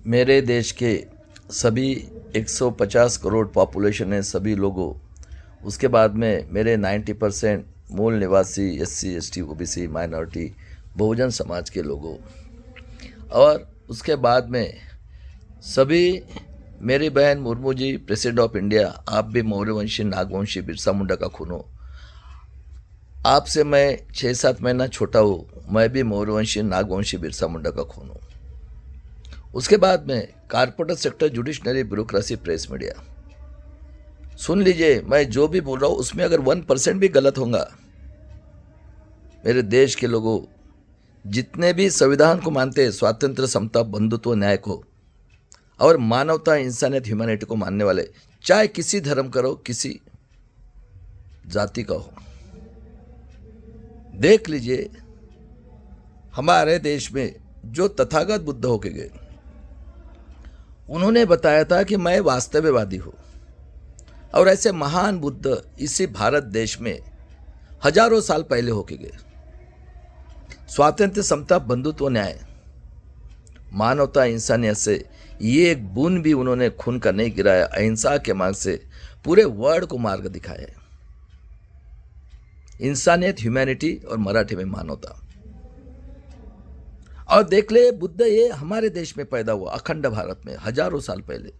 मेरे देश के सभी 150 करोड़ पॉपुलेशन है सभी लोगों, उसके बाद में मेरे 90% मूल निवासी SC ST OBC minority Bahujan Samaj के लोगों, और उसके बाद में सभी मेरी बहन Murmu ji president of India, आप भी मौर्यवंशी नागवंशी बिरसा मुंडा का खून हो। आपसे मैं 6-7 महीना छोटा हूँ, मैं भी मौर्यवंशी नागवंशी बिरसा मुंडा का खून हूँ। उसके बाद में corporate sector, judiciary, bureaucracy, press media, सुन लीजिए, मैं जो भी बोल रहा हूँ उसमें अगर 1% भी गलत होगा, मेरे देश के लोगों, जितने भी संविधान को मानते हैं, स्वातंत्र, समता, बंधुत्व, न्याय को और मानवता, इंसानियत, ह्यूमैनिटी को मानने वाले, चाहे किसी धर्म का हो, किसी जाति का हो, देख लीजिए हमारे देश में जो तथागत बुद्ध होके गए, उन्होंने बताया था कि मैं वास्तववादी हूं, और ऐसे महान बुद्ध इसी भारत देश में हजारों साल पहले होके गए। स्वातंत्र्य, समता, बंधुत्व, न्याय, मानवता, इंसानियत से ये एक बूंद भी उन्होंने खून का नहीं गिराया, अहिंसा के मार्ग से पूरे वर्ल्ड को मार्ग दिखाया है। इंसानियत, ह्यूमैनिटी और मराठी में मानवता। और देख ले, बुद्ध ये हमारे देश में पैदा हुआ, अखंड भारत में हजारों साल पहले,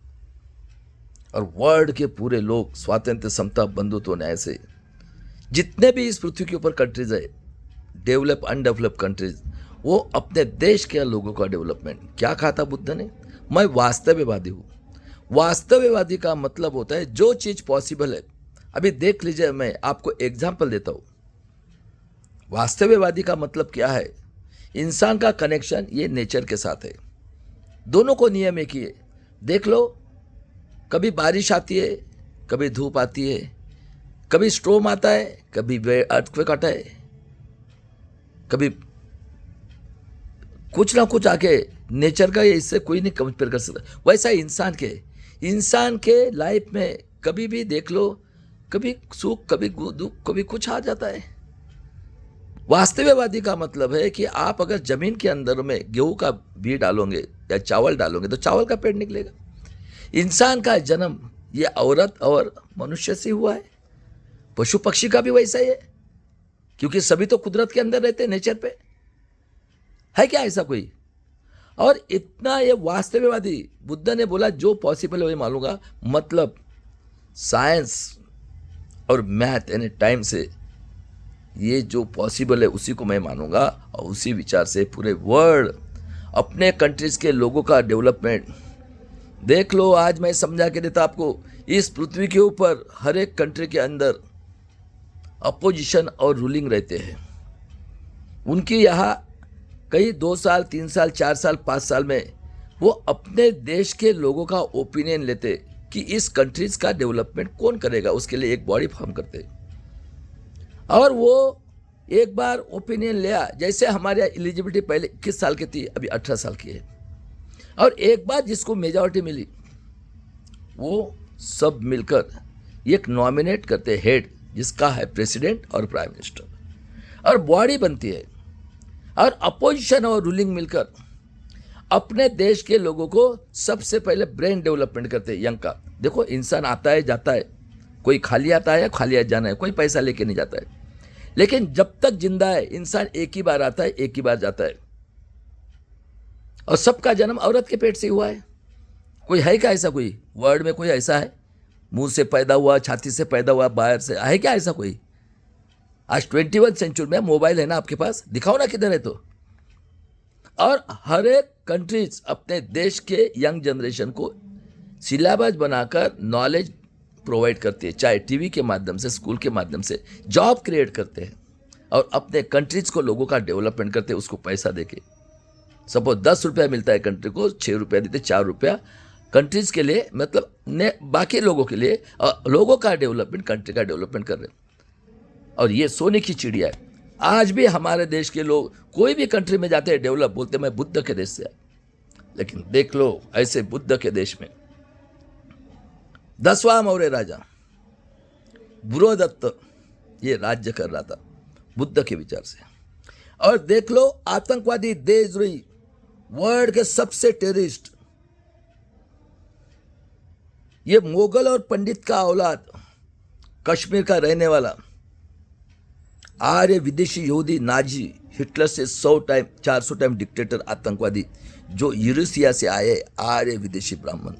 और वर्ल्ड के पूरे लोग स्वातंत्र्य, समता, बंधुत्व, न्याय से, जितने भी इस पृथ्वी के ऊपर कंट्रीज है, डेवलप अनडेवलप कंट्रीज, वो अपने देश के लोगों का डेवलपमेंट। क्या कहा था बुद्ध ने? मैं वास्तववादी हूँ। वास्तववादी का मतलब होता है जो चीज पॉसिबल है। अभी देख लीजिए, मैं आपको एग्जाम्पल देता हूँ। वास्तववादी का मतलब क्या है? इंसान का कनेक्शन ये नेचर के साथ है, दोनों को नियम एक ही है। देख लो, कभी बारिश आती है, कभी धूप आती है, कभी स्टॉर्म आता है, कभी अर्थक्वेक आता है, कभी कुछ ना कुछ आके नेचर का, ये इससे कोई नहीं कंपेयर कर सकता। वैसा इंसान के लाइफ में कभी भी देख लो, कभी सुख, कभी दुख, कभी कुछ आ जाता है। वास्तववादी का मतलब है कि आप अगर जमीन के अंदर में गेहूं का बीज डालोगे या चावल डालोगे तो चावल का पेड़ निकलेगा। इंसान का जन्म ये औरत और मनुष्य से हुआ है, पशु पक्षी का भी वैसा ही है, क्योंकि सभी तो कुदरत के अंदर रहते हैं, नेचर पे है क्या ऐसा कोई? और इतना ये वास्तववादी बुद्ध ने बोला जो पॉसिबल है वही मानूंगा, मतलब साइंस और मैथ यानी टाइम से ये जो पॉसिबल है उसी को मैं मानूंगा, और उसी विचार से पूरे वर्ल्ड, अपने कंट्रीज के लोगों का डेवलपमेंट देख लो। आज मैं समझा के देता आपको, इस पृथ्वी के ऊपर हर एक कंट्री के अंदर अपोजिशन और रूलिंग रहते हैं। उनकी यहाँ कई 2 साल, 3 साल, 4 साल, 5 साल में वो अपने देश के लोगों का ओपिनियन लेते कि इस कंट्रीज का डेवलपमेंट कौन करेगा, उसके लिए एक बॉडी फॉर्म करते, और वो एक बार ओपिनियन लिया। जैसे हमारे यहाँ एलिजिबिलिटी पहले 21 साल की थी, अभी 18 साल की है, और एक बार जिसको मेजॉरिटी मिली वो सब मिलकर एक नॉमिनेट करते हेड, जिसका है प्रेसिडेंट और प्राइम मिनिस्टर, और बॉडी बनती है, और अपोजिशन और रूलिंग मिलकर अपने देश के लोगों को सबसे पहले ब्रेन डेवलपमेंट करते हैं, यंग का। देखो, इंसान आता है जाता है, कोई खाली आता है, खाली जाना है, कोई पैसा लेके नहीं जाता है, लेकिन जब तक जिंदा है इंसान एक ही बार आता है, एक ही बार जाता है, और सबका जन्म औरत के पेट से हुआ है। कोई है क्या ऐसा? कोई वर्ल्ड में कोई ऐसा है? मुंह से पैदा हुआ, छाती से पैदा हुआ, बाहर से है क्या ऐसा कोई? आज 21 सेंचुरी में मोबाइल है ना आपके पास, दिखाओ ना किधर है तो। और हर एक कंट्रीज अपने देश के यंग जनरेशन को सिलेबस बनाकर नॉलेज प्रोवाइड करती है, चाहे टीवी के माध्यम से, स्कूल के माध्यम से, जॉब क्रिएट करते हैं, और अपने कंट्रीज को लोगों का डेवलपमेंट करते हैं, उसको पैसा देके। सपोज 10 रुपया मिलता है कंट्री को, 6 रुपया देते, 4 रुपया कंट्रीज के लिए, मतलब बाकी लोगों के लिए, लोगों का डेवलपमेंट, कंट्री का डेवलपमेंट कर रहे हैं। और ये सोने की चिड़िया है। आज भी हमारे देश के लोग कोई भी कंट्री में जाते हैं डेवलप, बोलते मैं बुद्ध के देश से आया, लेकिन देख लो ऐसे बुद्ध के देश में 10वां मौर्य राजा बुरोदत्त ये राज्य कर रहा था बुद्ध के विचार से। और देख लो, आतंकवादी देशद्रोही, वर्ल्ड के सबसे टेररिस्ट ये मुगल और पंडित का औलाद, कश्मीर का रहने वाला, आर्य विदेशी यहूदी, नाजी, हिटलर से 100 टाइम 400 टाइम डिक्टेटर, आतंकवादी, जो यूरेशिया से आए, आर्य विदेशी ब्राह्मण।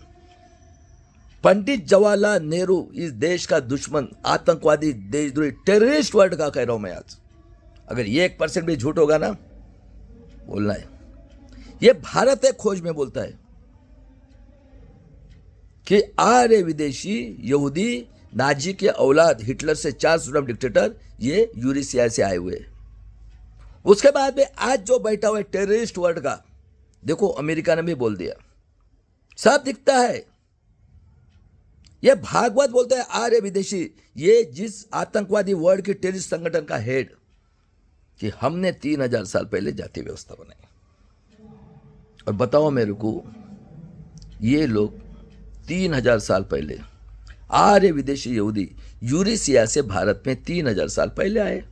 पंडित जवाहरलाल नेहरू इस देश का दुश्मन, आतंकवादी, देशद्रोही, टेररिस्ट वर्ड का कह रहा हूं मैं आज। अगर ये 1% भी झूठ होगा ना, बोलना है। ये भारत एक खोज में बोलता है कि आर्य विदेशी यहूदी, नाजी के औलाद, हिटलर से 400 डिक्टेटर, ये यूरेशिया से आए हुए। उसके बाद में आज जो बैठा हुआ है टेररिस्ट वर्ड का, देखो अमेरिका ने भी बोल दिया, सब दिखता है। ये भागवत बोलता है आर्य विदेशी, ये जिस आतंकवादी वर्ड के टेररिस्ट संगठन का हेड, कि हमने 3000 साल पहले जाति व्यवस्था बनाई। और बताओ मेरे को, ये लोग 3000 साल पहले, आर्य विदेशी यहूदी यूरेशिया से भारत में 3000 साल पहले आए।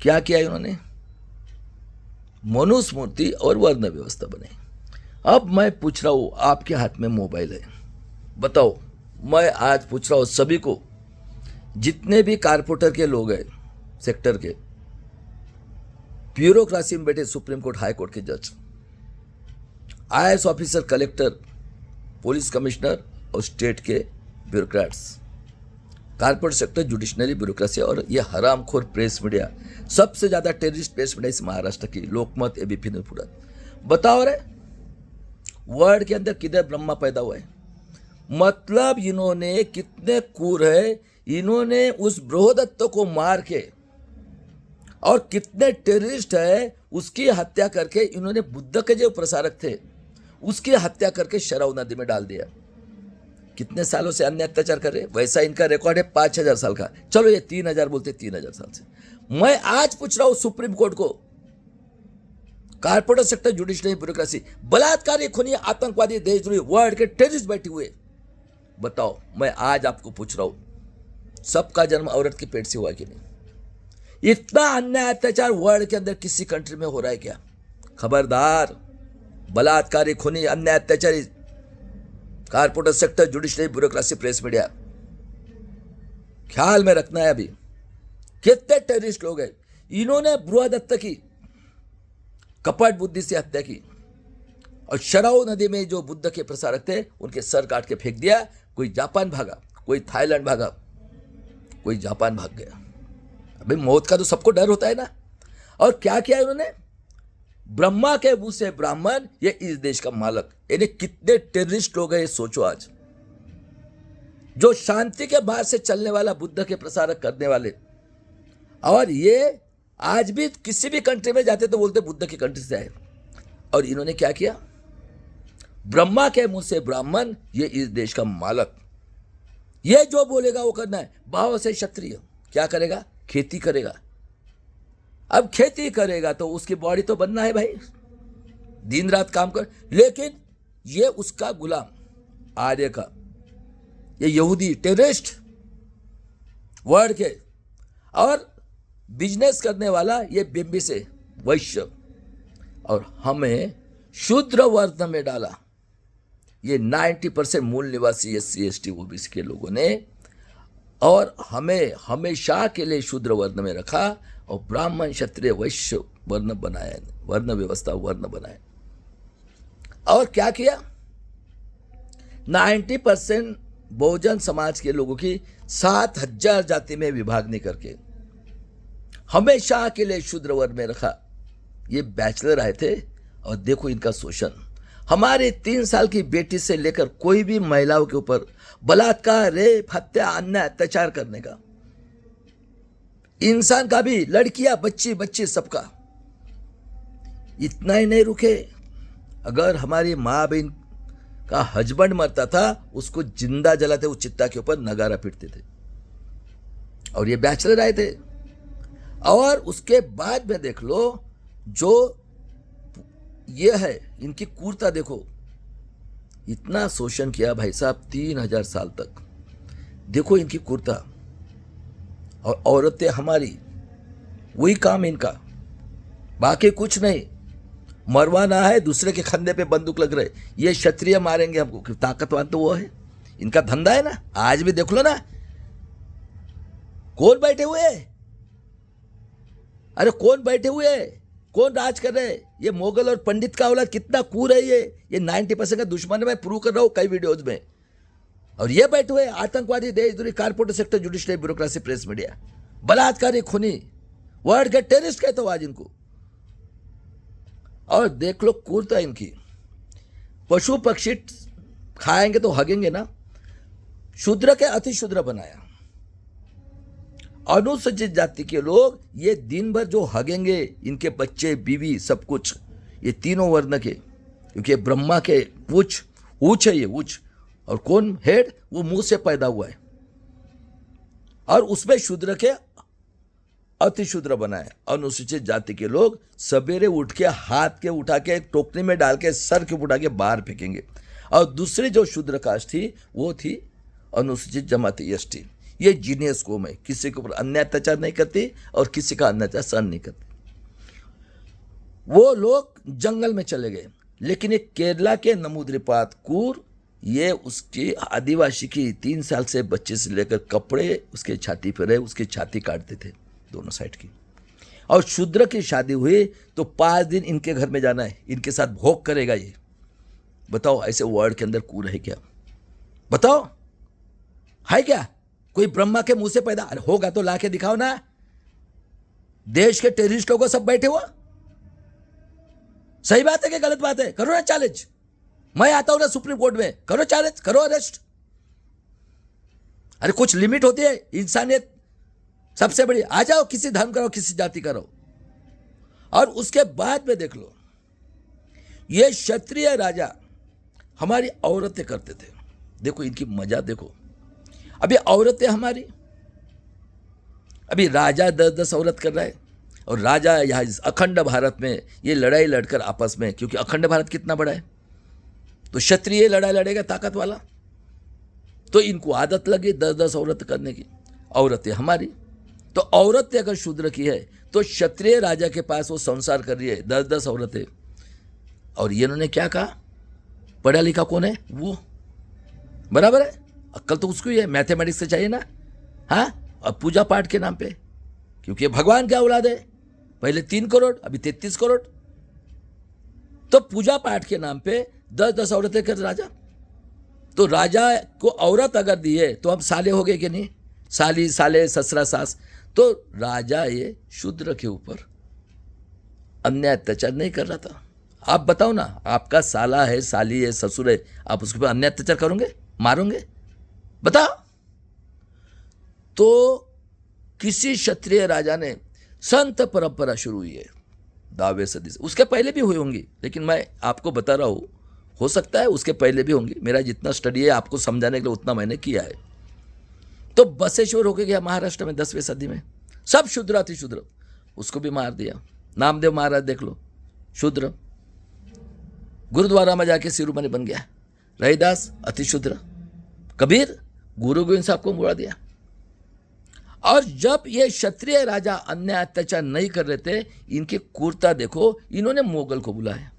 क्या किया इन्होंने? मनुस्मृति और वर्ण व्यवस्था बनाई। अब मैं पूछ रहा हूं, आपके हाथ में मोबाइल है, बताओ, मैं आज पूछ रहा हूं सभी को, जितने भी कारपोरेटर के लोग हैं, सेक्टर के, ब्यूरोक्रेसी में बैठे सुप्रीम कोर्ट, हाई कोर्ट के जज, IAS officer, collector, police commissioner और स्टेट के bureaucrats, corporate sector, judiciary, bureaucracy और ये हरामखोर प्रेस मीडिया, सबसे ज्यादा टेररिस्ट प्रेस मीडिया इस महाराष्ट्र की, लोकमत, एबीपी न्यूज पूरा। बताओ रे, वर्ड के अंदर किधर ब्रह्मा पैदा हुआ है? मतलब इन्होंने कितने क्रूर है, इन्होंने उस बृहदत्त को मार के, और कितने टेररिस्ट है उसकी हत्या करके, इन्होंने बुद्ध के जो प्रसारक थे उसकी हत्या करके शराव नदी में डाल दिया। कितने सालों से अन्य अत्याचार कर रहे, वैसा इनका रिकॉर्ड है 5000 साल का। चलो ये 3000 बोलते, 3000 साल से। मैं आज पूछ रहा हूं सुप्रीम कोर्ट को, कारपोरेट सेक्टर, जुडिशरी, ब्यूरोक्रेसी, बलात्कारी, खूनी, आतंकवादी, देशद्रोही वर्ड के टेररिस्ट बैठे हुए, बताओ, मैं आज आपको पूछ रहा हूं, सबका जन्म औरत के पेट से हुआ कि नहीं? इतना अन्याय अत्याचार वर्ल्ड के अंदर किसी कंट्री में हो रहा है क्या? खबरदार, बलात्कारी, खूनी, अन्याय अत्याचारी, corporate sector, judiciary, bureaucracy, press media, ख्याल में रखना है। अभी कितने टेररिस्ट लोग हैं, इन्होंने बृहदत्त की कपट बुद्धि से हत्या की, और शराव नदी में जो बुद्ध के प्रसारक थे उनके सर काट के फेंक दिया। कोई जापान भागा, कोई थाईलैंड भागा, कोई जापान भाग गया। अभी मौत का तो सबको डर होता है ना। और क्या किया इन्होंने? ब्रह्मा के मुंह से ब्राह्मण, ये इस देश का मालक। यानी कितने टेररिस्ट लोग हैं, ये सोचो। आज जो शांति के मार्ग से चलने वाला, बुद्ध के प्रसारक करने वाले, और ये आज भी किसी भी कंट्री में जाते तो बोलते बुद्ध की कंट्री से आए। और इन्होंने क्या किया? ब्रह्मा के मुंह से ब्राह्मण, ये इस देश का मालक, ये जो बोलेगा वो करना है। भाव से क्षत्रिय क्या करेगा? खेती करेगा। अब खेती करेगा तो उसकी बॉडी तो बनना है भाई, दिन रात काम कर। लेकिन ये उसका गुलाम, आर्य का, ये यहूदी टेररिस्ट वर्ड के, और बिजनेस करने वाला ये बिम्बी से वैश्य, और हमें शूद्र वर्ण में डाला। ये 90% मूल निवासी SC ST OBC के लोगों ने, और हमें हमेशा के लिए शूद्र वर्ण में रखा, और ब्राह्मण, क्षत्रिय, वैश्य वर्ण बनाया, वर्ण व्यवस्था वर्ण बनाया। और क्या किया? 90% बहुजन समाज के लोगों की 7000 जाति में विभागने करके हमेशा के लिए शूद्र वर्ण में रखा। ये बैचलर आए थे, और देखो इनका शोषण। हमारे 3 साल की बेटी से लेकर कोई भी महिलाओं के ऊपर बलात्कार, रेप, हत्या, अन्याय, अत्याचार करने का, इंसान का भी, लड़कियां, बच्ची सबका। इतना ही नहीं रुके, अगर हमारी माँ बहन का हस्बैंड मरता था, उसको जिंदा जलाते, उस चित्ता के ऊपर नगारा पीटते थे। और ये बैचलर आए थे। और उसके बाद में देख लो, जो ये है इनकी क्रूरता देखो, इतना शोषण किया भाई साहब 3000 साल तक। देखो इनकी क्रूरता। और औरतें हमारी, वही काम इनका, बाकी कुछ नहीं। मरवाना है, दूसरे के कंधे पे बंदूक लग रहे, ये क्षत्रिय मारेंगे हमको, ताकतवान तो वो है। इनका धंधा है ना। आज भी देख लो ना, कौन बैठे हुए है, अरे कौन बैठे हुए है, कौन राज कर रहे हैं? ये मोगल और पंडित का औलाद कितना कूर है ये 90% का दुश्मन है, मैं प्रूव कर रहा हूं कई वीडियोज में। और ये बैठे हुए आतंकवादी, देशद्रोही, corporate sector, judiciary, bureaucracy, press media, बलात्कारी, खूनी, वर्ल्ड के टेररिस्ट कहते हो आज इनको। और देख लो क्रूरता इनकी। पशु पक्षी खाएंगे तो हगेंगे ना, शूद्र के अति शूद्र बनाया। अनुसूचित जाति के लोग ये दिन भर जो हगेंगे, इनके बच्चे, बीवी, सब कुछ, ये तीनों वर्ण के, क्योंकि ब्रह्मा के ऊंच है ये ऊंच, और कौन हेड, वो मुंह से पैदा हुआ है, और उसमें शूद्र के अति शूद्र बनाए। अनुसूचित जाति के लोग सवेरे उठ के हाथ के उठा के टोकरी में डाल के सर के उठा के बाहर फेंकेंगे। और दूसरी जो शूद्र कास्ट थी वो थी अनुसूचित जमाती एसटी। ये जीनियस कौम है, किसी के ऊपर अन्याय अत्याचार नहीं करती और किसी का अत्याचार सहन नहीं करती। वो लोग जंगल में चले गए, लेकिन एक केरला के नमूद्रिपात कूर, ये उसकी आदिवासी की 3 साल से बच्चे से लेकर कपड़े उसके छाती पर रहे, उसकी छाती काटते थे दोनों साइड की। और शूद्र की शादी हुई तो 5 दिन इनके घर में जाना है, इनके साथ भोग करेगा ये। बताओ ऐसे वर्ल्ड के अंदर कूर है क्या? बताओ है क्या? कोई ब्रह्मा के मुंह से पैदा? अरे होगा तो लाके दिखाओ ना। देश के टेररिस्ट लोगों सब बैठे हुआ, सही बात है कि गलत बात है? करो ना चैलेंज, मैं आता हूं ना सुप्रीम कोर्ट में, करो चैलेंज, करो अरेस्ट। अरे कुछ लिमिट होती है, इंसानियत सबसे बड़ी। आ जाओ, किसी धर्म का रहो, किसी जाति का रहो। और उसके बाद में देख लो, ये क्षत्रिय राजा हमारी औरतें करते थे। देखो इनकी मजा देखो। अभी औरतें हमारी, अभी राजा 10-10 औरत कर रहा है, और राजा यहाँ अखंड भारत में ये लड़ाई लड़कर आपस में, क्योंकि अखंड भारत कितना बड़ा है, तो क्षत्रिय लड़ाई लड़ेगा ताकत वाला, तो इनको आदत लगी 10-10 औरत करने की। औरतें हमारी, तो औरतें अगर शूद्र की है तो क्षत्रिय राजा के पास वो संसार कर रही है 10-10 औरतें। और ये इन्होंने क्या कहा? पढ़ा लिखा कौन है वो? बराबर है, अक्ल तो उसको ही है, मैथमेटिक्स से चाहिए ना। हाँ, अब पूजा पाठ के नाम पे, क्योंकि भगवान क्या औलाद है, पहले 3 करोड़, अभी 33 करोड़, तो पूजा पाठ के नाम पे 10-10 औरतें कर राजा। तो राजा को औरत अगर दी है तो हम साले हो गए कि नहीं? साली, साले, ससुरा, सास। तो राजा ये शूद्र के ऊपर अन्याय अत्याचार नहीं कर रहा था। आप बताओ ना, आपका साला है, साली है, ससुर है, आप उसके ऊपर अन्याय अत्याचार करोगे, मारोगे? बताओ। तो किसी क्षत्रिय राजा ने, संत परंपरा शुरू हुई है 10वें सदी से, उसके पहले भी हुई होंगी, लेकिन मैं आपको बता रहा हूं, हो सकता है उसके पहले भी होंगी। मेरा जितना स्टडी है आपको समझाने के लिए उतना मैंने किया है। तो बसेश्वर होके गया महाराष्ट्र में 10वीं सदी में, सब शूद्र अति शूद्र, उसको भी मार दिया। नामदेव महाराज देख लो, शूद्र, गुरुद्वारा में जाके शिरोमणि बन गया। रहीदास अति शूद्र, कबीर गुरु गोविंद साहब को मुड़ा दिया। और जब ये क्षत्रिय राजा अन्याय अत्याचार नहीं कर रहे थे, इनकी क्रूरता देखो, इन्होंने मोगल को बुलाया।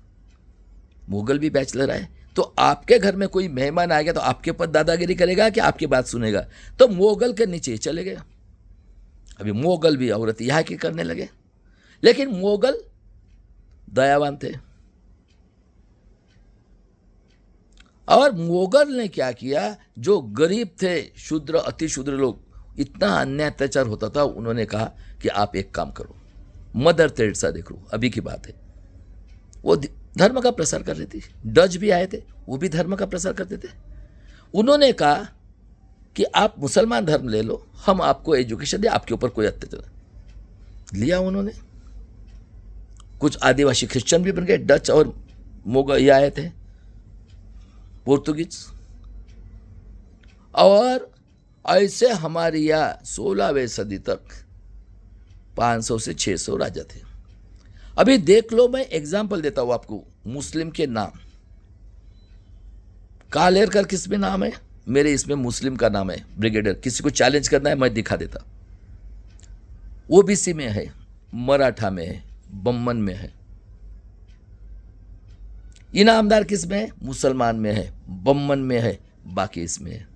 मोगल भी बैचलर आए, तो आपके घर में कोई मेहमान आएगा तो आपके ऊपर दादागिरी करेगा कि आपकी बात सुनेगा? तो मोगल के नीचे चले गए। अभी मोगल भी औरत यहाँ की करने लगे, लेकिन मोगल दयावान थे। और मोगल ने क्या किया, जो गरीब थे, शूद्र, अति शूद्र लोग, इतना अन्याय अत्याचार होता था, उन्होंने कहा कि आप एक काम करो। मदर तेरेसा देख लो, अभी की बात है, वो धर्म का प्रसार कर रही थी। डच भी आए थे, वो भी धर्म का प्रसार करते थे। उन्होंने कहा कि आप मुसलमान धर्म ले लो, हम आपको एजुकेशन दे, आपके ऊपर कोई अत्याचार। लिया उन्होंने। कुछ आदिवासी क्रिश्चियन भी बन गए, डच और मोगल ये आए थे, पोर्तुगीज। और ऐसे हमारे यहाँ 16वीं सदी तक 500 से 600 राजा थे। अभी देख लो, मैं एग्जाम्पल देता हूं आपको, मुस्लिम के नाम। कालेरकर किस में नाम है? मेरे इसमें मुस्लिम का नाम है, ब्रिगेडियर। किसी को चैलेंज करना है मैं दिखा देता। ओबीसी में है, मराठा में है, बम्मन में है। इनामदार किस में है? मुसलमान में है, बम्मन में है, बाकी इसमें है।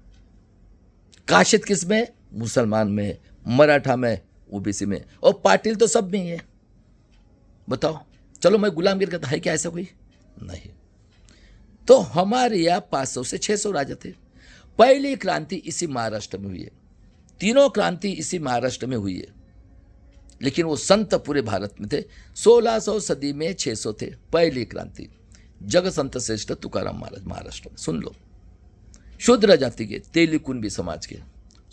काशिद किस में? मुसलमान में, मराठा में, ओबीसी में, और पाटिल तो सब में ही है। बताओ, चलो मैं गुलामगिरी कहता है क्या ऐसा कोई? नहीं। तो हमारे यहाँ 500 से 600 राजा थे। पहली क्रांति इसी महाराष्ट्र में हुई है, तीनों क्रांति इसी महाराष्ट्र में हुई है, लेकिन वो संत पूरे भारत में थे। 1600 सदी में 600 थे। पहली क्रांति जग संत श्रेष्ठ तुकाराम महाराज महाराष्ट्र में। सुन लो, शूद्र जाति के तेलीकुंबी समाज के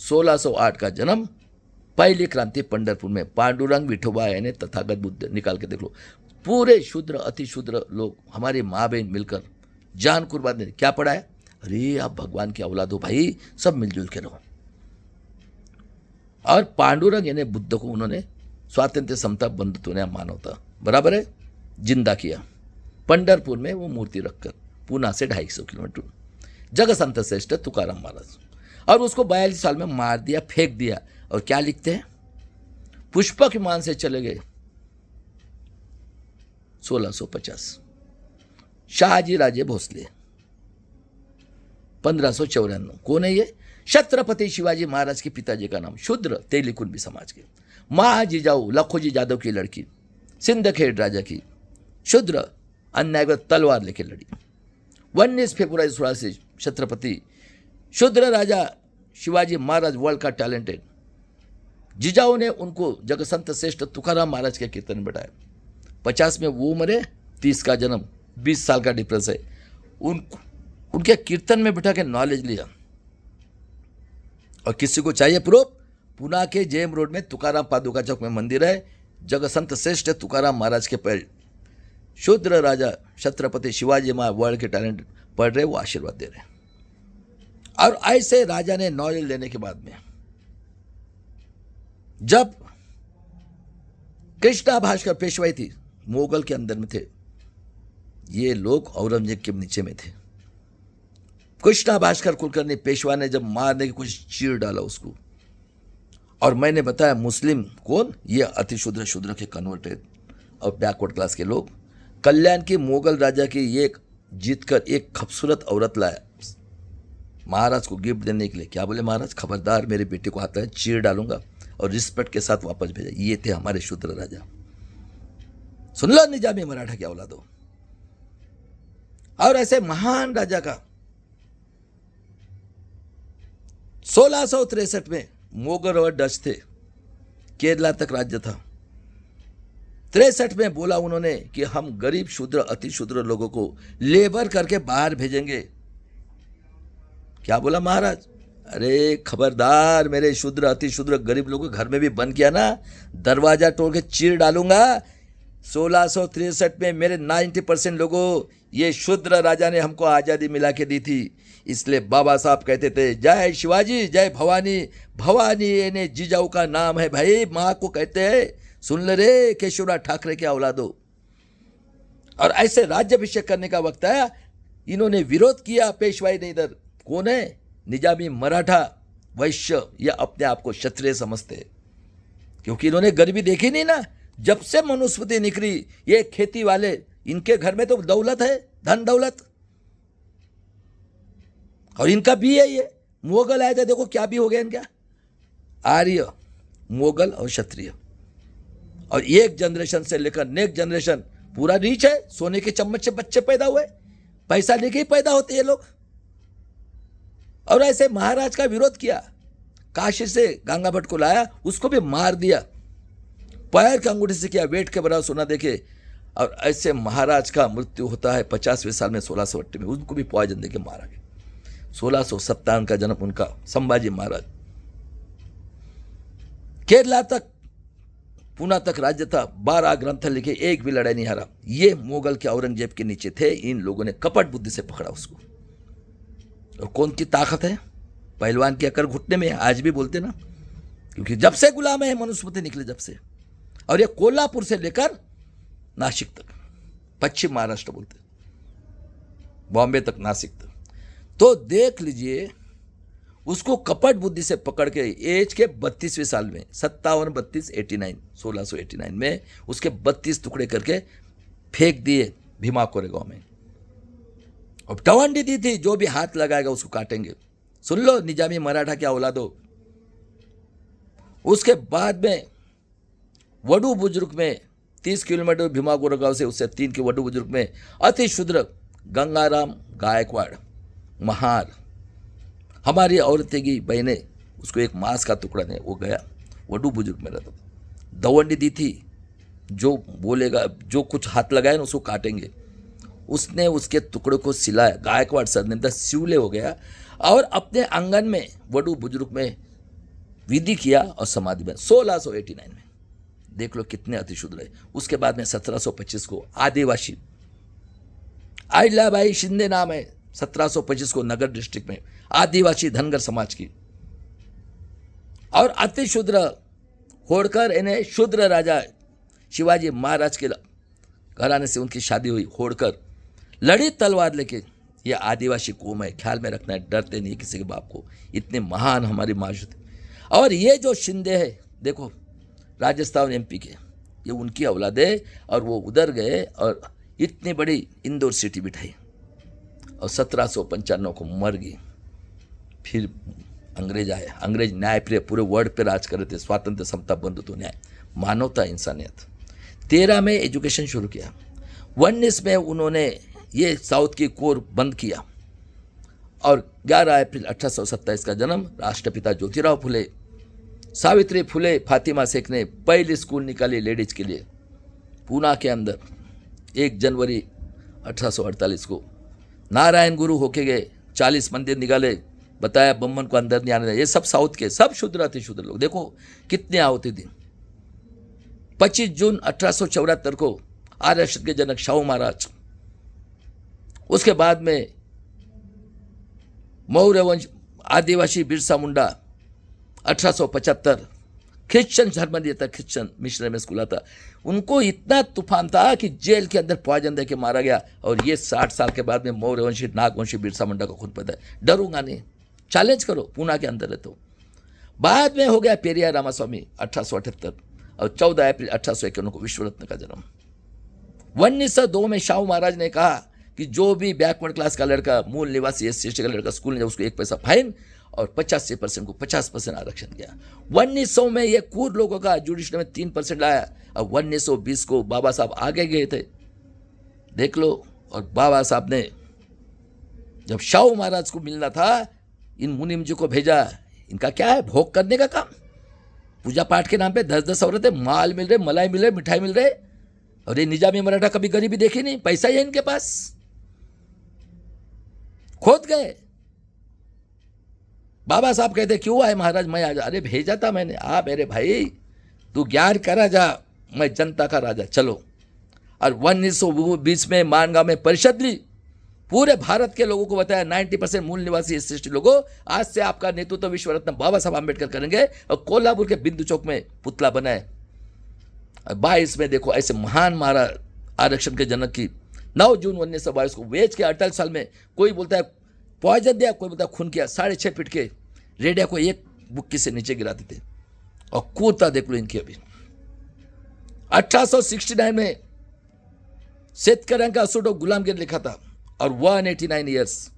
1608 का जन्म, पहली क्रांति पंढरपुर में पांडुरंग विठोबा यानी तथागत बुद्ध। निकाल के देख लो, पूरे शूद्र अति शूद्र लोग, हमारे माँ बहन मिलकर जान कुर्बान ने क्या पढ़ा है? अरे आप भगवान की औलाद हो भाई, सब मिलजुल के रहो। और पांडुरंग यानी बुद्ध को उन्होंने स्वातंत्र्य, समता, बंधुत्व ने मानवता बराबर है जिंदा किया। पंढरपुर में वो मूर्ति रखकर, पूना से 250 किलोमीटर, जग संत श्रेष्ठ तुकाराम महाराज। और उसको 42 साल में मार दिया, फेंक दिया। और क्या लिखते हैं? पुष्पक विमान से चले गए 1650। शाहजी राजे भोसले 1594। कौन है ये? छत्रपति शिवाजी महाराज के पिताजी का नाम, शूद्र तेलीकुंबी समाज के। माँ जिजाऊ लखोजी यादव की लड़की, सिंदखेड़ राजा की, शूद्र, अन्याय को तलवार लेकर लड़ी। 19 फरवरी 16 से छत्रपति शूद्र राजा शिवाजी महाराज वर्ल्ड का टैलेंटेड। जिजाऊ ने उनको जगसंत श्रेष्ठ तुकाराम महाराज के कीर्तन में बैठाया। 50 में वो मरे, 30 का जन्म, 20 साल का डिफरेंस है। उनके कीर्तन में बैठा के नॉलेज लिया। और किसी को चाहिए प्रूफ? पुणे के जेएम रोड में तुकाराम पादुका चौक में मंदिर है। जगसंत श्रेष्ठ तुकाराम महाराज के पैर शूद्र राजा छत्रपति शिवाजी महाराज वर्ल्ड के टैलेंट पढ़ रहे, वो आशीर्वाद दे रहे। और ऐसे राजा ने नॉलेज लेने के बाद में, जब कृष्णा भास्कर पेशवाई थी, मुगल के अंदर में थे, ये लोग औरंगजेब के नीचे में थे। कृष्णा भास्कर कुलकर्णी पेशवा ने जब मारने की कुछ चीर डाला उसको। और मैंने बताया मुस्लिम कौन? ये अति शूद्र, शूद्र के कन्वर्टेड और बैकवर्ड क्लास के लोग। कल्याण की मुगल राजा की ये जीत कर एक खूबसूरत औरत लाया महाराज को गिफ्ट देने के लिए। क्या बोले महाराज? खबरदार मेरे बेटे को हाथ में चीर डालूंगा और रिस्पेक्ट के साथ वापस भेजा। ये थे हमारे शूद्र राजा। सुन लो, निजामी मराठा की औलाद हो। और ऐसे महान राजा का 1663 में मोगल और डच थे, केरला तक राज्य था। 63 में बोला उन्होंने कि हम गरीब शूद्र अति शूद्र लोगों को लेबर करके बाहर भेजेंगे। क्या बोला महाराज? अरे खबरदार, मेरे शूद्र अति शूद्र गरीब लोगों के घर में भी बंद किया ना, दरवाजा तोड़ के चीर डालूंगा। 1663 में मेरे 90% लोगों, ये शूद्र राजा ने हमको आज़ादी मिला के दी थी। इसलिए बाबा साहब कहते थे जय शिवाजी जय भवानी। भवानी ने जिजाऊ का नाम है भाई, माँ को कहते हैं। सुन ले रे केशवराज ठाकरे के औलादो। और ऐसे राज्याभिषेक करने का वक्त आया, इन्होंने विरोध किया पेशवाई ने। इधर कौन है? निजामी मराठा वैश्य, या अपने आप को क्षत्रिय समझते हैं, क्योंकि इन्होंने गरीबी देखी नहीं ना। जब से मनुस्मृति निकली, ये खेती वाले, इनके घर में तो दौलत है, धन दौलत, और इनका भी है। ये मुगल आए थे, देखो क्या भी हो गया इनका, आर्य, मुगल और क्षत्रिय। और एक जनरेशन से लेकर नेक्स्ट जनरेशन पूरा रीच है। सोने के चम्मच से बच्चे पैदा हुए, पैसा लेके ही पैदा होते ये लोग। और ऐसे महाराज का विरोध किया, काशी से गंगा भट्ट को लाया, उसको भी मार दिया, पैर की अंगूठी से किया, वेट के बराबर सोना देके। और ऐसे महाराज का मृत्यु होता है 50वें साल में 1608 में, उनको भी पॉइजन देके मारा गया। 1657 का जन्म उनका, संभाजी महाराज। केरला तक, पुणे तक राज्य था, 12 ग्रंथ लिखे, एक भी लड़ाई नहीं हारा। ये मुगल के औरंगजेब के नीचे थे। इन लोगों ने कपट बुद्धि से पकड़ा उसको। और कौन की ताकत है? पहलवान की अकड़ घुटने में, आज भी बोलते ना, क्योंकि जब से गुलाम है मनुस्मृति निकले, जब से। और ये कोल्हापुर से लेकर नासिक तक, पश्चिम महाराष्ट्र बोलते, बॉम्बे तक, नासिक तक। तो देख लीजिए, उसको कपट बुद्धि से पकड़ के एज के 32वें साल में, 57, 32, 89, 1689 में उसके 32 टुकड़े करके फेंक दिए भीमा कोरेगांव में। और टवंडी दी थी, जो भी हाथ लगाएगा उसको काटेंगे। सुन लो निजामी मराठा क्या औलादो। उसके बाद में वडू बुजुर्ग में 30 किलोमीटर भीमा गोरेगांव से उससे 3 के वडू बुजुर्ग में अति शुद्र गंगाराम गायकवाड़ महार, हमारी औरतें की बहनें, उसको एक मांस का टुकड़ा नहीं, वो गया वडू बुजुर्ग में रहता था। दवंडी दी थी, जो बोलेगा जो कुछ हाथ लगाए ना उसको काटेंगे। उसने उसके टुकड़े को सिलाया, गायकवाड़ सर ने सिवले हो गया और अपने आंगन में वडू बुजुर्ग में विधि किया और समाधि में 1689 में। देख लो कितने अतिशुद्ध रहे। उसके बाद में 1725 को आदिवासी अहिल्याबाई शिंदे नाम है, 1725 को नगर डिस्ट्रिक्ट में आदिवासी धनगर समाज की और अतिशूद्र होड़कर इन्हें शूद्र राजा शिवाजी महाराज के घराने से उनकी शादी हुई। होड़कर लड़ी तलवार लेके, ये आदिवासी कौम है, ख्याल में रखना है, डरते नहीं किसी के बाप को, इतने महान हमारी माशूत। और ये जो शिंदे है देखो राजस्थान एमपी के, ये उनकी औलाद है और वो उधर गए और इतनी बड़ी इंदौर सिटी बिठाई और 1795 को मर गई। फिर अंग्रेज आए, अंग्रेज न्यायप्रिय पूरे वर्ल्ड पे राज कर रहे थे, स्वातंत्र समता बंधुत्व न्याय मानवता इंसानियत। 13 में एजुकेशन शुरू किया, 19 में उन्होंने ये साउथ की कोर बंद किया और 11 अप्रैल 1827 का जन्म राष्ट्रपिता ज्योतिराव फुले, सावित्री फुले, फातिमा शेख ने पहली स्कूल निकाली लेडीज के लिए पूना के अंदर 1 जनवरी 1848 को। नारायण गुरु होके गए, 40 मंदिर निकाले, बताया बम्बन को अंदर नहीं आने दिया। ये सब साउथ के, सब शुद्र अतिशुद्र लोग, देखो कितने आहुति दी। 25 जून 1874 को आर्यशत के जनक शाहू महाराज, उसके बाद में मौर्य वंश आदिवासी बिरसा मुंडा 1875, क्रिश्चियन धर्म दिया था, क्रिश्चियन मिशनरी में स्कूल था, उनको इतना तूफान था कि जेल के अंदर पॉइजन दे के मारा गया। और ये 60 साल के बाद में मौर्यवंशी नागवंशी बिरसा मुंडा को खून पता है, डरूंगा नहीं, चैलेंज करो, पूना के अंदर रहते हो। बाद में हो गया पेरियार रामास्वामी 1878 और 14 अप्रैल 1851 को विश्व रत्न का जन्म। 1902 में शाहू महाराज ने कहा कि जो भी बैकवर्ड क्लास का लड़का, मूल निवासी SC का लड़का स्कूल में जाए उसको 1 पैसा फाइन और 85% को 50% आरक्षण दिया। 1900 में ये कूर लोगों का जुडिशरी में 3% लाया और 1920 को बाबा साहब आगे गए थे, देख लो। और बाबा साहब ने जब शाहू महाराज को मिलना था, इन मुनिम जी को भेजा। इनका क्या है, भोग करने का काम, पूजा पाठ के नाम पे 10-10 औरतें, माल मिल रहे, मलाई मिल रहे, मिठाई मिल रहे। और ये निजामी मराठा कभी गरीबी देखी नहीं, पैसा ही है इनके पास, खोद गए। बाबा साहब कहते क्यों आए महाराज, मैं आ जा, अरे भेजा था मैंने, आ मेरे भाई तू ज्ञान करा जा, मैं जनता का राजा, चलो। और 1920 में मानगांव में परिषद ली, पूरे भारत के लोगों को बताया 90% मूल निवासी SC लोगों, आज से आपका नेतृत्व विश्व रत्न बाबा साहब आम्बेडकर करेंगे। और कोल्हापुर के बिंदु चौक में पुतला बनाए। 22 में देखो ऐसे महान महाराज आरक्षण के जनक की 9 जून 1922 को वेच के 48 साल में, कोई बोलता है पॉइजन दिया, कोई बोलता है खून किया, 6.5 फीट के रेडिया को एक बुक्की से नीचे गिराते थे। और कूदता देख लो इनकी अभी। 1869 में शेतकऱ्यांका असुडो गुलामगिरी लिखा था और 189 ईयर्स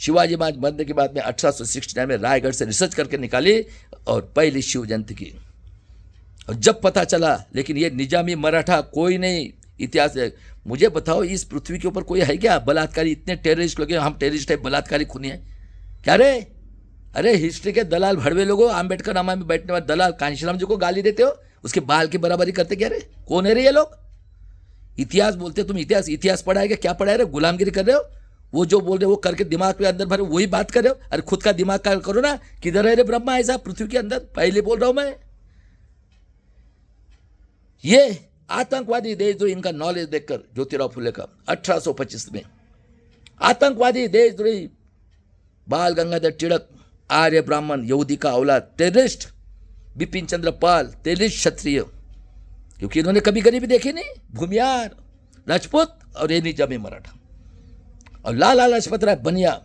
शिवाजी महाराज मरने के बाद में 1869 में रायगढ़ से रिसर्च करके निकाली और पहली शिव जयंती की। और जब पता चला, लेकिन ये निजामी मराठा कोई नहीं, इतिहास है। मुझे बताओ इस पृथ्वी के ऊपर कोई है क्या बलात्कारी, इतने टेररिस्ट लोग हैं, हम टेररिस्ट है, बलात्कारी खूनी है क्या रे? अरे हिस्ट्री के दलाल भड़वे लोगों, आम्बेडकर नामा में बैठने वाले दलाल कांशीराम जी को गाली देते हो, उसके बाल की बराबरी करते क्या रे? कौन है रे ये लोग? इतिहास बोलते तुम, इतिहास पढ़ा है क्या पढ़ा है रे? गुलामगिरी कर रहे हो, वो जो बोल रहे हो वो करके दिमाग के अंदर भरे वही बात कर रहे हो। अरे खुद का दिमाग का करो ना, किधर है रे ब्रह्मा ऐसा पृथ्वी के अंदर? पहले बोल रहा हूं मैं। ये आतंकवादी देशद्रोही, इनका नॉलेज देखकर ज्योतिराव फुले का 1825 में आतंकवादी देशद्रोही बाल गंगाधर तिलक, आर्य ब्राह्मण यहूदी का औलाद, टेररिस्ट बिपिन चंद्र पाल, टेररिस्ट क्षत्रिय, क्योंकि इन्होंने कभी गरीबी देखी नहीं, भूमियार राजपूत और ये निजामी मराठा। और लाला लाजपत राय बनिया,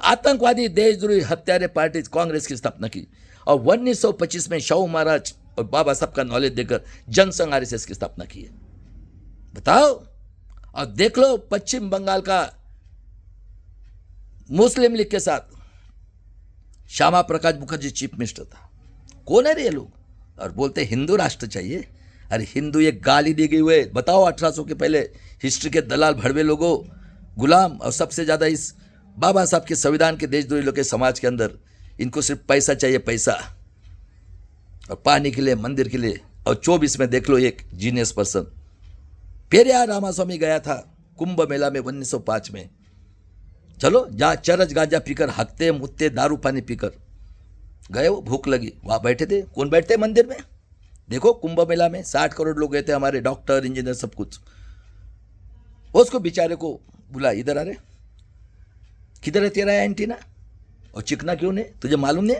आतंकवादी देशद्रोही हत्यारे पार्टी कांग्रेस की स्थापना की। और 1925 में शाहू महाराज और बाबा साहब का नॉलेज देकर जनसंघ RSS की स्थापना की है। बताओ। और देख लो पश्चिम बंगाल का मुस्लिम लीग के साथ श्यामा प्रकाश मुखर्जी चीफ मिनिस्टर था। कौन है रे ये लोग? और बोलते हिंदू राष्ट्र चाहिए। अरे हिंदू ये गाली दी गई हुए। बताओ 1800 के पहले हिस्ट्री के दलाल भड़वे लोगों, गुलाम, और सबसे ज़्यादा इस बाबा साहब के संविधान के देशद्रोही लोग के समाज के अंदर इनको सिर्फ पैसा चाहिए, पैसा, और पानी के लिए, मंदिर के लिए। और 24 में देख लो एक जीनियस पर्सन, पेरियार रामास्वामी गया था कुंभ मेला में 1905 में। चलो जहाँ चरस गांजा पीकर हकते मुत्ते दारू पानी पीकर गए, वो भूख लगी, वहाँ बैठे थे। कौन बैठते मंदिर में? देखो कुंभ मेला में 60 करोड़ लोग गए थे, हमारे डॉक्टर इंजीनियर सब कुछ। उसको बेचारे को बुला, इधर आ रहे, किधर है तेरा एंटीना, और चिकना क्यों नहीं? तुझे मालूम नहीं?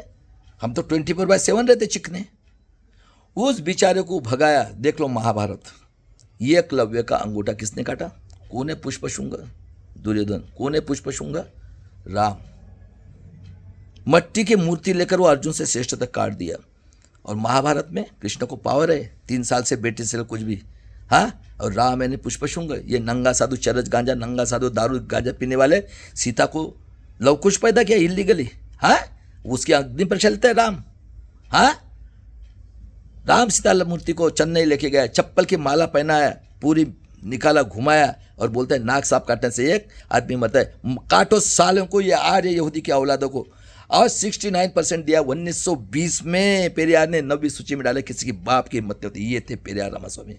हम तो 24/7 रहते चिकने। उस बेचारे को भगाया। देख लो महाभारत, ये एकलव्य का अंगूठा किसने काटा? कौन है पुष्पशुंग? दुर्योधन। कौन है पुष्पशुंग? राम। मट्टी की मूर्ति लेकर वो अर्जुन से श्रेष्ठ तक काट दिया। और महाभारत में कृष्ण को पावर है, 3 साल से बेटे से कुछ भी, हाँ। और राम यानी पुष्पशुंग, ये नंगा साधु, चरस गांजा, नंगा साधु, दारू गांजा पीने वाले सीता को लवकुश पैदा किया इलीगली, हाँ। उसकी अग्नि पर चलते राम, हाँ। राम सीता मूर्ति को चेन्नई लेके गया, चप्पल की माला पहनाया, पूरी निकाला, घुमाया, और बोलते हैं नाक सांप काटने से एक आदमी मरता है। काटो सालों को, ये आर्य यहूदी की औलादों को। और 69% दिया 1920 में पेरियार ने 9वीं सूची में डाले। किसी की बाप की हिम्मत नहीं होती। ये थे पेरियार रामास्वामी।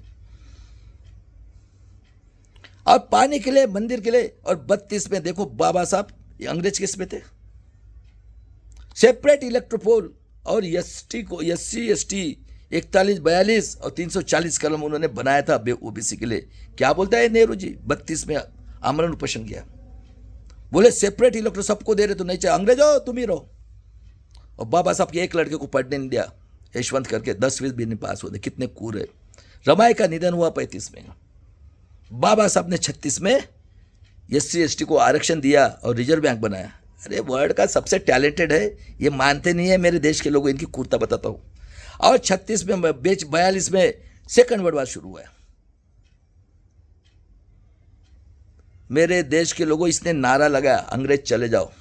और पानी के लिए, मंदिर के लिए। और 32 में देखो बाबा साहब, ये अंग्रेज किस में थे? सेपरेट इलेक्ट्रोपोल और एसटी को, SC ST 41 42 और 340 कलम उन्होंने बनाया था ओबीसी के लिए। क्या बोलता है नेहरू जी? 32 में आमरण उपोषण किया। बोले सेपरेट इलेक्ट्रो सबको दे रहे तो नहीं चाहिए, अंग्रेजो तुम ही रहो। और बाबा साहब के एक लड़के को पढ़ने नहीं दिया, यशवंत करके, 10वीं भी नहीं पास होते। कितने कूर है। रमाई का निधन हुआ 35 में। बाबा साहब ने 36 में SC ST को आरक्षण दिया और रिजर्व बैंक बनाया। अरे वर्ल्ड का सबसे टैलेंटेड है, ये मानते नहीं है मेरे देश के लोग। इनकी कूरता बताता हूँ। और 36 में 42 में सेकंड वर्ल्ड वार शुरू हुआ। मेरे देश के लोगों, इसने नारा लगाया अंग्रेज चले जाओ।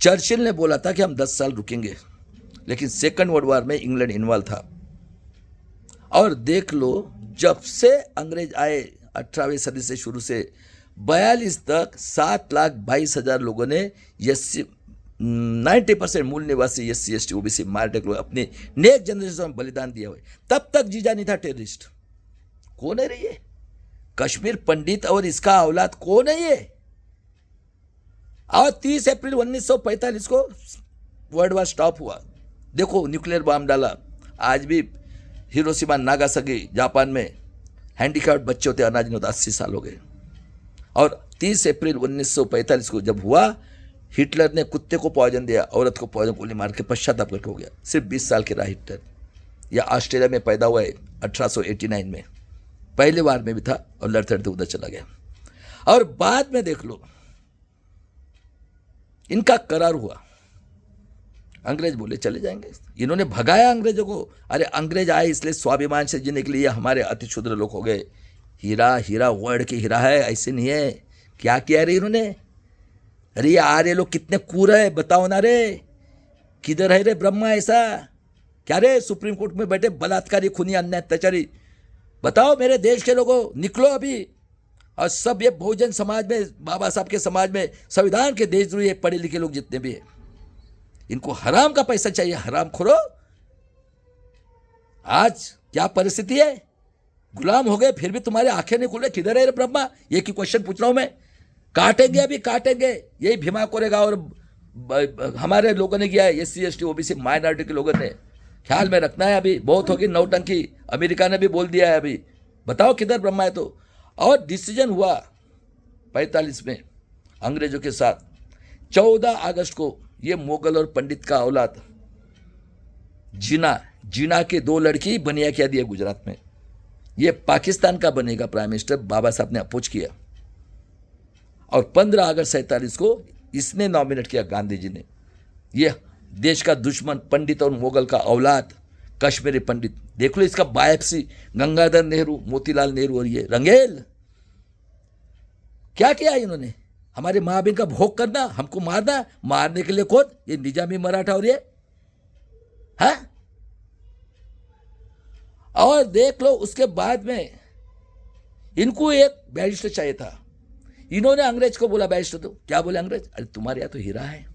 चर्चिल ने बोला था कि हम 10 साल रुकेंगे, लेकिन सेकंड वर्ल्ड वार में इंग्लैंड इन्वॉल्व था। और देख लो, जब से अंग्रेज आए 18वीं सदी से शुरू से 42 तक 7,22,000 लोगों ने 90% मूल निवासी SC ST OBC मार्टेक लोग अपने नेक जनरेशन में बलिदान दिया हुए। तब तक जीजा नहीं था टेररिस्ट। कौन है रे ये? कश्मीर पंडित और इसका औलाद कौन है ये? और 30 अप्रैल 1945 को वर्ल्ड वार स्टॉप हुआ। देखो न्यूक्लियर बम डाला। आज भी हिरोशिमा नागासाकी जापान में हैंडीकैप्ड बच्चे होते, अनाज नहीं होता। 80 साल हो गए। और 30 अप्रैल 1945 को जब हुआ, हिटलर ने कुत्ते को पॉइजन दिया, औरत को पॉइजन गोली मार के पश्चाताप करके हो गया। सिर्फ 20 साल के रहा हिटलर। यह ऑस्ट्रेलिया में पैदा हुआ है 1889 में। पहले वार में भी था और लड़ते लड़ते उधर चला गया। और बाद में देख लो, इनका करार हुआ। अंग्रेज बोले चले जाएंगे, इन्होंने भगाया अंग्रेजों को। अरे अंग्रेज आए इसलिए स्वाभिमान से जीने के लिए हमारे अति क्षुद्र लोग हो गए। हीरा हीरा वर्ड की हीरा है, ऐसे नहीं है। क्या किया रे इन्होंने? अरे ये आर्य लोग कितने कूर है, बताओ ना रे। किधर है रे ब्रह्मा ऐसा? क्या रे सुप्रीम कोर्ट में बैठे बलात्कारी, खूनी, अन्याय, अत्याचारी? बताओ मेरे देश के लोगों, निकलो अभी। और सब ये बहुजन समाज में, बाबा साहब के समाज में, संविधान के देशद्रोही पढ़े लिखे लोग जितने भी हैं, इनको हराम का पैसा चाहिए। हराम खोरो। आज क्या परिस्थिति है? गुलाम हो गए फिर भी तुम्हारे आंखें नहीं खुले। किधर है रे ब्रह्मा? ये की क्वेश्चन पूछ रहा हूं मैं। काटेंगे, अभी काटेंगे। यही भीमा कोरेगा और हमारे लोगों ने किया है, SC ST OBC माइनॉरिटी के लोगों ने। ख्याल में रखना है, अभी बहुत होगी नौटंकी। अमेरिका ने भी बोल दिया है अभी। बताओ किधर ब्रह्मा है तो। और डिसीजन हुआ 45 में अंग्रेजों के साथ। 14 अगस्त को ये मुगल और पंडित का औलाद जीना के 2 लड़की बनिया क्या दिया गुजरात में। ये पाकिस्तान का बनेगा प्राइम मिनिस्टर, बाबा साहब ने अपोज किया। और 15 अगस्त 47 को इसने नॉमिनेट किया, गांधी जी ने। ये देश का दुश्मन पंडित और मुगल का औलाद कश्मीरी पंडित। देख लो इसका बायोप्सी, गंगाधर नेहरू, मोतीलाल नेहरू और ये रंगेल। क्या किया इन्होंने? हमारे माँ बहन का भोग करना, हमको मारना, मारने के लिए कौन? ये निजामी मराठा और ये है। और देख लो उसके बाद में इनको एक बैरिस्टर चाहिए था। इन्होंने अंग्रेज को बोला बैरिस्टर, तो क्या बोले अंग्रेज? अरे तुम्हारे यहां तो हीरा है।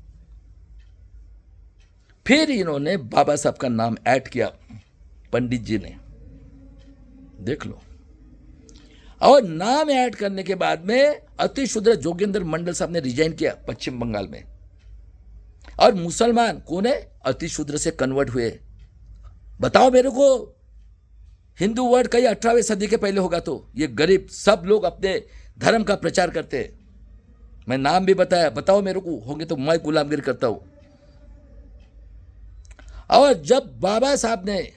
फिर इन्होंने बाबा साहब का नाम ऐड किया, पंडित जी ने, देख लो। और नाम ऐड करने के बाद में अति शूद्र जोगेंद्र मंडल साहब ने रिजाइन किया पश्चिम बंगाल में। और मुसलमान कौन है? अति शूद्र से कन्वर्ट हुए। बताओ मेरे को, हिंदू वर्ड कहीं 18वीं सदी के पहले होगा तो ये गरीब सब लोग अपने धर्म का प्रचार करते हैं। मैं नाम भी बताया, बताओ मेरे को, होंगे तो मैं गुलामगिरी करता हूं। और जब बाबा साहब ने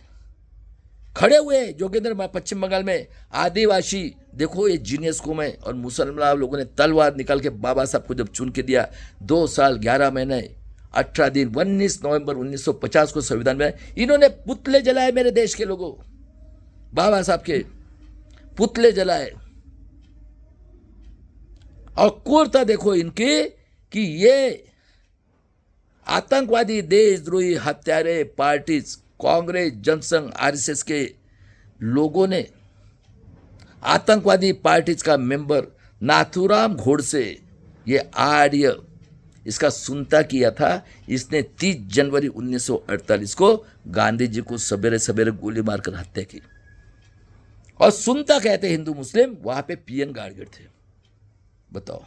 खड़े हुए जोगेंद्र पश्चिम बंगाल में, आदिवासी देखो ये जीनियस को में, और मुसलमान लोगों ने तलवार निकाल के बाबा साहब को जब चुन के दिया, 2 साल 11 महीने 18 दिन 19 नवंबर 1950 को संविधान में इन्होंने पुतले जलाए। मेरे देश के लोगों, बाबा साहब के पुतले जलाए। और क्रूरता देखो इनकी कि ये आतंकवादी, देशद्रोही, हत्यारे पार्टीज, कांग्रेस, जनसंघ, आरएसएस के लोगों ने आतंकवादी पार्टीज का मेंबर नाथूराम गोडसे, ये आर्य, इसका सुनता किया था। इसने 30 जनवरी 1948 को गांधी जी को सवेरे सवेरे गोली मारकर हत्या की। और सुनता कहते हिंदू मुस्लिम, वहां पे पीएन गार्गेट थे, बताओ।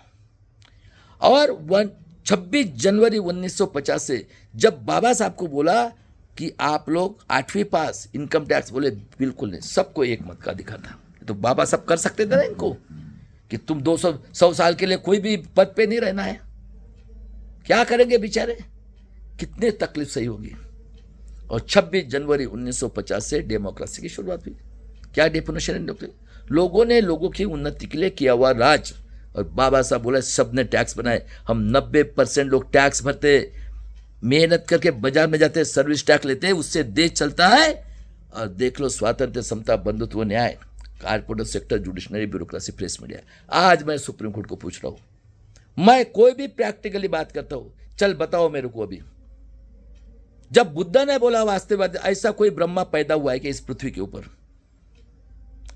और 26 जनवरी 1950 से जब बाबा साहब को बोला कि आप लोग 8वीं पास, इनकम टैक्स, बोले बिल्कुल नहीं, सबको एक मत का दिखा था। तो बाबा साहब कर सकते थे ना इनको कि तुम 200 साल के लिए कोई भी पद पे नहीं रहना है। क्या करेंगे बेचारे, कितने तकलीफ सही होगी। और 26 जनवरी 1950 से डेमोक्रेसी की शुरुआत हुई। क्या डेफिनेशन है? लोगों ने लोगों की उन्नति के लिए किया हुआ राज। और बाबा साहब बोले सबने टैक्स बनाए, हम 90% लोग टैक्स भरते, मेहनत करके बाजार में जाते, सर्विस टैक्स लेते, उससे देश चलता है। और देख लो स्वातंत्र, समता, बंधुत्व, न्याय, corporate sector, judiciary, bureaucracy, press media. आज मैं सुप्रीम कोर्ट को पूछ रहा हूं, मैं कोई भी प्रैक्टिकली बात करता हूं, चल बताओ मेरे को, अभी जब बुद्ध ने बोला वास्तविक ऐसा कोई ब्रह्मा पैदा हुआ है कि इस पृथ्वी के ऊपर?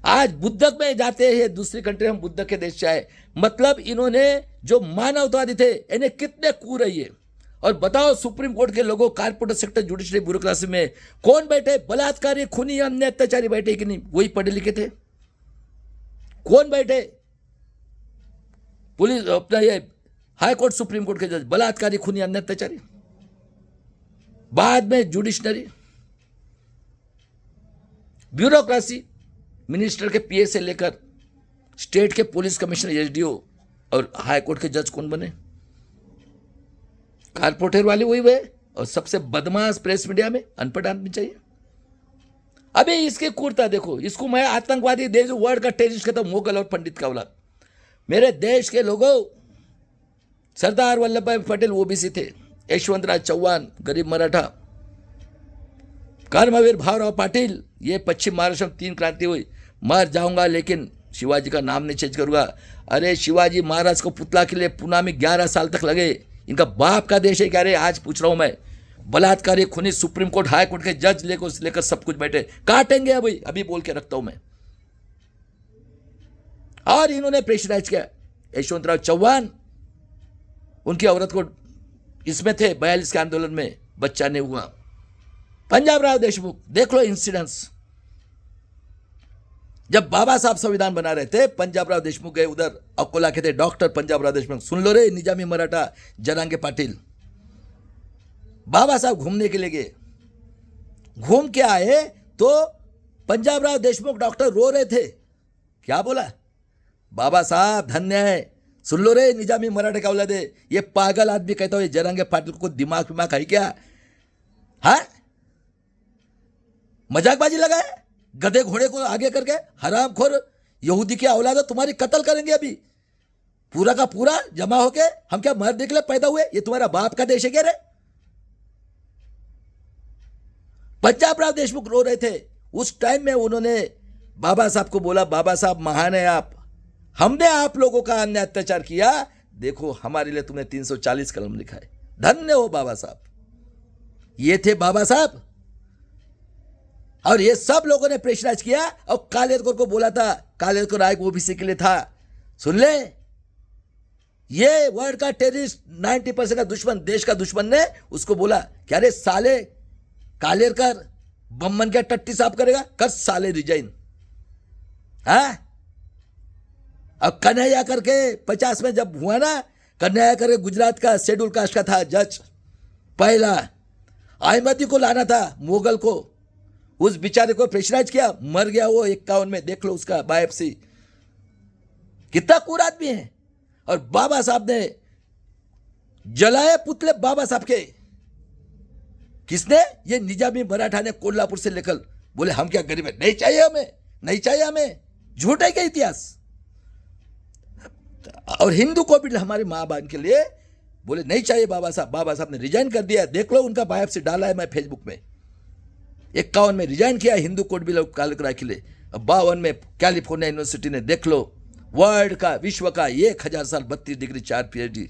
आज बुद्ध में जाते हैं दूसरी कंट्री, हम बुद्ध के देश से आए, मतलब इन्होंने जो मानवतावादी थे, इन्हें कितने कूर है ये। और बताओ सुप्रीम कोर्ट के लोगों, कारपोरेट सेक्टर, जुडिशरी, ब्यूरोक्रेसी में कौन बैठे? बलात्कारी, खूनी, अन्य अत्याचारी बैठे कि नहीं? वही पढ़े लिखे थे। कौन बैठे? पुलिस, अपना ये हाई कोर्ट, सुप्रीम कोर्ट के जज, बलात्कारी, खूनी, अन्य अत्याचारी। बाद में जुडिशनरी, ब्यूरोक्रेसी, मिनिस्टर के पीए से लेकर स्टेट के पुलिस कमिश्नर, एसडीओ और हाई कोर्ट के जज कौन बने? कारपोरेटर वाले वही हुए। और सबसे बदमाश प्रेस मीडिया में अनपढ़ आदमी चाहिए। अबे इसके क्रूरता देखो, इसको मैं आतंकवादी देश वर्ड का टेररिस्ट कहता हूं, मुगल और पंडित का औलाद। मेरे देश के लोगों, सरदार वल्लभ भाई पटेल ओबीसी थे, यशवंतराव चौहान गरीब मराठा, कर्मवीर भावराव पाटिल, ये पश्चिम महाराष्ट्र में 3 क्रांति हुई। मर जाऊंगा लेकिन शिवाजी का नाम नहीं चेंज करूंगा। अरे शिवाजी महाराज को पुतला के लिए पुणे में 11 साल तक लगे। इनका बाप का देश है क्या रे? आज पूछ रहा हूं मैं। बलात्कारी, खूनी, सुप्रीम कोर्ट, हाई कोर्ट के जज लेकर सब कुछ बैठे, काटेंगे अभी बोल के रखता हूं मैं। और इन्होंने प्रेशराइज किया। यशवंतराव चौहान, उनकी औरत को इसमें थे 42 के आंदोलन में, बच्चा नहीं हुआ। पंजाब राव देशमुख, देख लो इंसिडेंट्स। जब बाबा साहब संविधान बना रहे थे, पंजाब राव देशमुख गए उधर, अकोला के थे डॉक्टर पंजाब राव देशमुख। सुन लो रे निजामी मराठा जरांगे पाटिल, बाबा साहब घूमने के लिए गए, घूम के आए तो पंजाब राव देशमुख डॉक्टर रो रहे थे। क्या बोला? बाबा साहब धन्य है। सुन लो रे निजामी मराठा का औलाद है, ये पागल आदमी कहता हो ये जरांगे पाटिल को दिमाग विमाग है क्या? हाँ, मजाकबाजी लगाए, गधे घोड़े को आगे करके। हरामखोर यहूदी की औलाद हो, तुम्हारी कत्ल करेंगे अभी पूरा का पूरा जमा होके। हम क्या मर निकले पैदा हुए? ये तुम्हारा बाप का देश है क्या रे? पंजाब राव देशमुख रो रहे थे। उस टाइम में उन्होंने बाबा साहब को बोला, बाबा साहब महान है आप, हमने आप लोगों का अन्य अत्याचार किया, देखो हमारे लिए तुमने 340 कलम लिखा है, धन्य हो बाबा साहब। ये थे बाबा साहब, और ये सब लोगों ने प्रेशराइज किया और कालेरकर को बोला था, कालेरकर आयोग ओबीसी के लिए था। सुन ले, ये वर्ल्ड का टेररिस्ट 90% का दुश्मन, देश का दुश्मन ने उसको बोला क्या रे साले कालेरकर बम्मन क्या टट्टी साफ करेगा, कर साले रिजाइन। हाँ, अब कन्हैया करके 50 में जब हुआ ना, कन्हैया करके गुजरात का शेड्यूल कास्ट का था जज, पहला अहमदी को लाना था, मुगल को, उस बेचारे को प्रेशराइज किया, मर गया वो 51 में। देख लो उसका बायोप्सी, कितना कूर आदमी है। और बाबा साहब ने जलाए पुतले बाबा साहब के, किसने? ये निजामी मराठा ने कोल्हापुर से लेकर, बोले हम क्या गरीब है, नहीं चाहिए हमें, नहीं चाहिए हमें। झूठ है क्या इतिहास? और हिंदू को भी हमारे मां बहन के लिए बोले नहीं चाहिए बाबा साहब। बाबा साहब ने रिजाइन कर दिया, देख लो उनका बायोप्सी डाला है मैं फेसबुक में। 51 में रिजाइन किया हिंदू कोड बिल कालकरा के लिए। 52 में कैलिफोर्निया यूनिवर्सिटी ने, देख लो, वर्ल्ड का, विश्व का 1000 साल 32 डिग्री 4 PhD,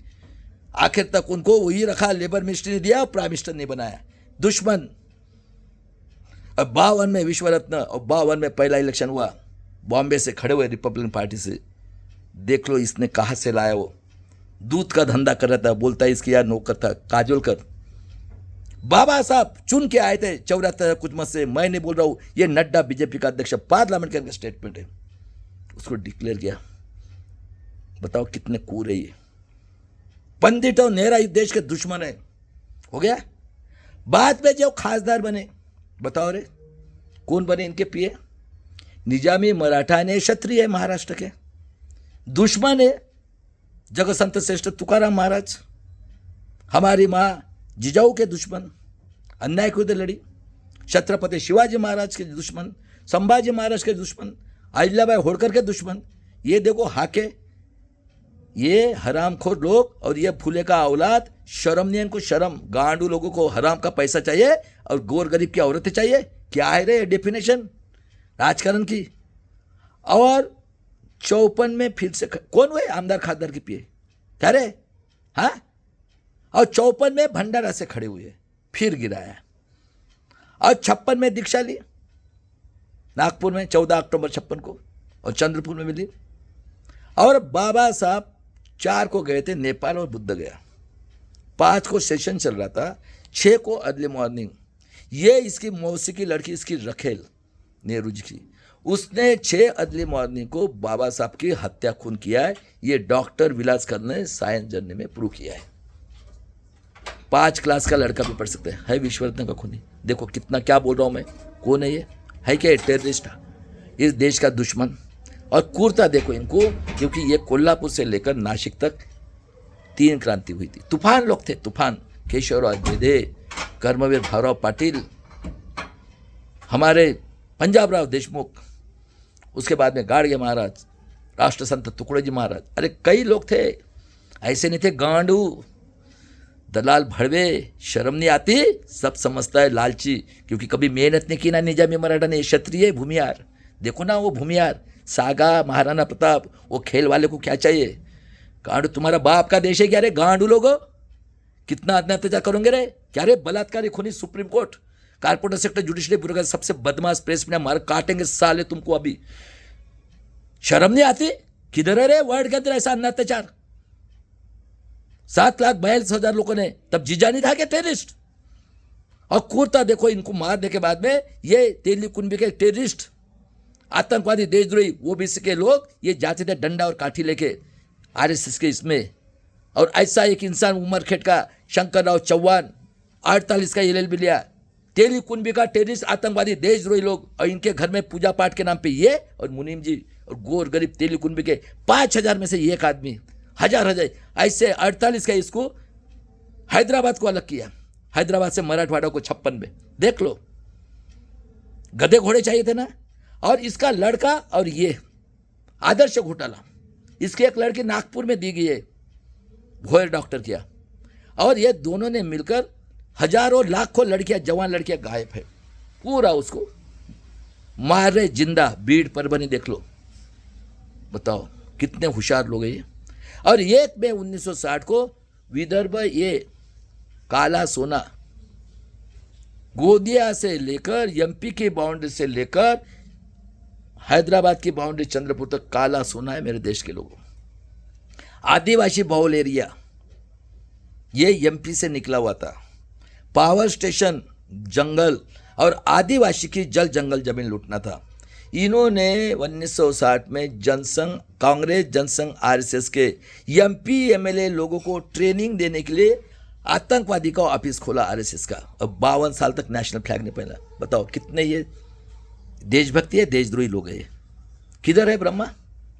आखिर तक उनको वही रखा, लेबर मिनिस्ट्री ने दिया, प्राइम मिनिस्टर ने बनाया, दुश्मन। अब 52 में विश्व रत्न, और 52 में पहला इलेक्शन हुआ, बॉम्बे से खड़े हुए रिपब्लिकन पार्टी से। देख लो इसने कहाँ से लाया, वो दूध का धंधा कर रहा था, बोलता है इसकी यार नौकर था काजोलकर। बाबा साहब चुन के आए थे 74 कुछ मत से, मैं नहीं बोल रहा हूँ, ये नड्डा बीजेपी का अध्यक्ष, पार्लियामेंट का स्टेटमेंट है, उसको डिक्लेयर किया। बताओ कितने कूर है ये। पंडित और नेहरा इस देश के दुश्मन है, हो गया। बाद में जो खासदार बने, बताओ रे कौन बने इनके पीए? निजामी मराठा ने, क्षत्रिय है महाराष्ट्र के, दुश्मन है जगत संत श्रेष्ठ तुकाराम महाराज, हमारी माँ जिजाऊ के दुश्मन, अन्याय खुद लड़ी, छत्रपति शिवाजी महाराज के दुश्मन, संभाजी महाराज के दुश्मन, अहिल्याबाई होळकर के दुश्मन। ये देखो हाके, ये हरामखोर लोग, और ये फूले का औलाद, शर्म नहीं इनको, शर्म। गांडू लोगों को हराम का पैसा चाहिए और गोर गरीब की औरतें चाहिए। क्या है रे डेफिनेशन राजकारण की? और 54 में फिर से कौन हुए? आमदार खासदार की पिए, क्या रे? हाँ, और 54 में भंडारा से खड़े हुए, फिर गिराया। और 56 में दीक्षा ली नागपुर में 14 अक्टूबर 56 को, और चंद्रपुर में मिली। और बाबा साहब 4 को गए थे नेपाल और बुद्ध गया, 5 को सेशन चल रहा था, 6 को अर्ली मॉर्निंग। ये इसकी मौसी की लड़की, इसकी रखेल नेहरू जी की, उसने 6 अर्ली मॉर्निंग को बाबा साहब की हत्या खून किया है। ये डॉक्टर विलासकर ने साइंस जर्नल में प्रूव किया है। 5 क्लास का लड़का भी पढ़ सकते है विश्वरत्न का खूनी। देखो कितना, क्या बोल रहा हूँ मैं, कौन है ये? है क्या टेररिस्ट, इस देश का दुश्मन। और क्रूरता देखो इनको, क्योंकि ये कोल्हापुर से लेकर नासिक तक 3 क्रांति हुई थी। तूफान लोग थे, तूफान। केशवराव द्विवेदी, कर्मवीर भाऊराव पाटिल, हमारे पंजाबराव देशमुख, उसके बाद में गाड़गे महाराज, राष्ट्र संत टुकड़े जी महाराज। अरे कई लोग थे, ऐसे नहीं थे गांडू दलाल भड़वे। शर्म नहीं आती? सब समझता है लालची, क्योंकि कभी मेहनत नहीं की ना निजामी मराठा ने। क्षत्रिय भूमियार, देखो ना वो भूमियार, सागा, महाराणा प्रताप, वो खेल वाले को क्या चाहिए? गांडू तुम्हारा बाप का देश है क्या रे गांडू लोगो? कितना अत्याचार करोगे रे? क्या रे बलात्कारी खूनी supreme court, corporator sector, judiciary bureau का सबसे बदमाश प्रेस में मार काटेंगे साले तुमको। अभी शर्म नहीं आती? किधर है रे वर्ल्ड के अंदर ऐसा अत्याचार? 7,42,000 लोगों ने, तब जीजा नहीं था क्या टेररिस्ट? और क्रूरता देखो इनको मारने के बाद में, ये तेली कुंभी के टेररिस्ट, आतंकवादी, देशद्रोही, वो भी इसके लोग ये जाते थे डंडा और काठी लेके RSS के इसमें। और ऐसा एक इंसान उमरखेड़ का शंकर राव चौहान 48 का LLB लिया, तेली कुंभी का टेररिस्ट, आतंकवादी, देशद्रोही लोग, और इनके घर में पूजा पाठ के नाम पे ये और मुनीम जी और गोर गरीब तेली कुंभी के 5,000 में से एक आदमी, हजार ऐसे 48 का इसको हैदराबाद को अलग किया, हैदराबाद से मराठवाड़ा को 56 में। देख लो, गधे घोड़े चाहिए थे ना। और इसका लड़का, और ये आदर्श घोटाला, इसकी एक लड़की नागपुर में दी गई है, भोयर डॉक्टर किया, और ये दोनों ने मिलकर हजारों लाखों लड़कियां, जवान लड़कियां गायब है, पूरा उसको मार रहे जिंदा। बीड़ परभनी देख लो, बताओ कितने होशियार लोग हैं ये। और 1 मई 1960 को विदर्भ ये काला सोना गोदिया से लेकर एमपी की बाउंड्री से लेकर हैदराबाद की बाउंड्री चंद्रपुर तक काला सोना है मेरे देश के लोगों। आदिवासी बहुल एरिया ये एमपी से निकला हुआ था। पावर स्टेशन जंगल और आदिवासी की जल जंगल जमीन लूटना था। इन्होंने 1960 में जनसंघ कांग्रेस जनसंघ आरएसएस के एमपी एमएलए लोगों को ट्रेनिंग देने के लिए आतंकवादी का ऑफिस खोला आरएसएस का। अब 52 साल तक नेशनल फ्लैग नहीं पहना। बताओ कितने ये देशभक्ति है, देशद्रोही लोग हैं। किधर है ब्रह्मा?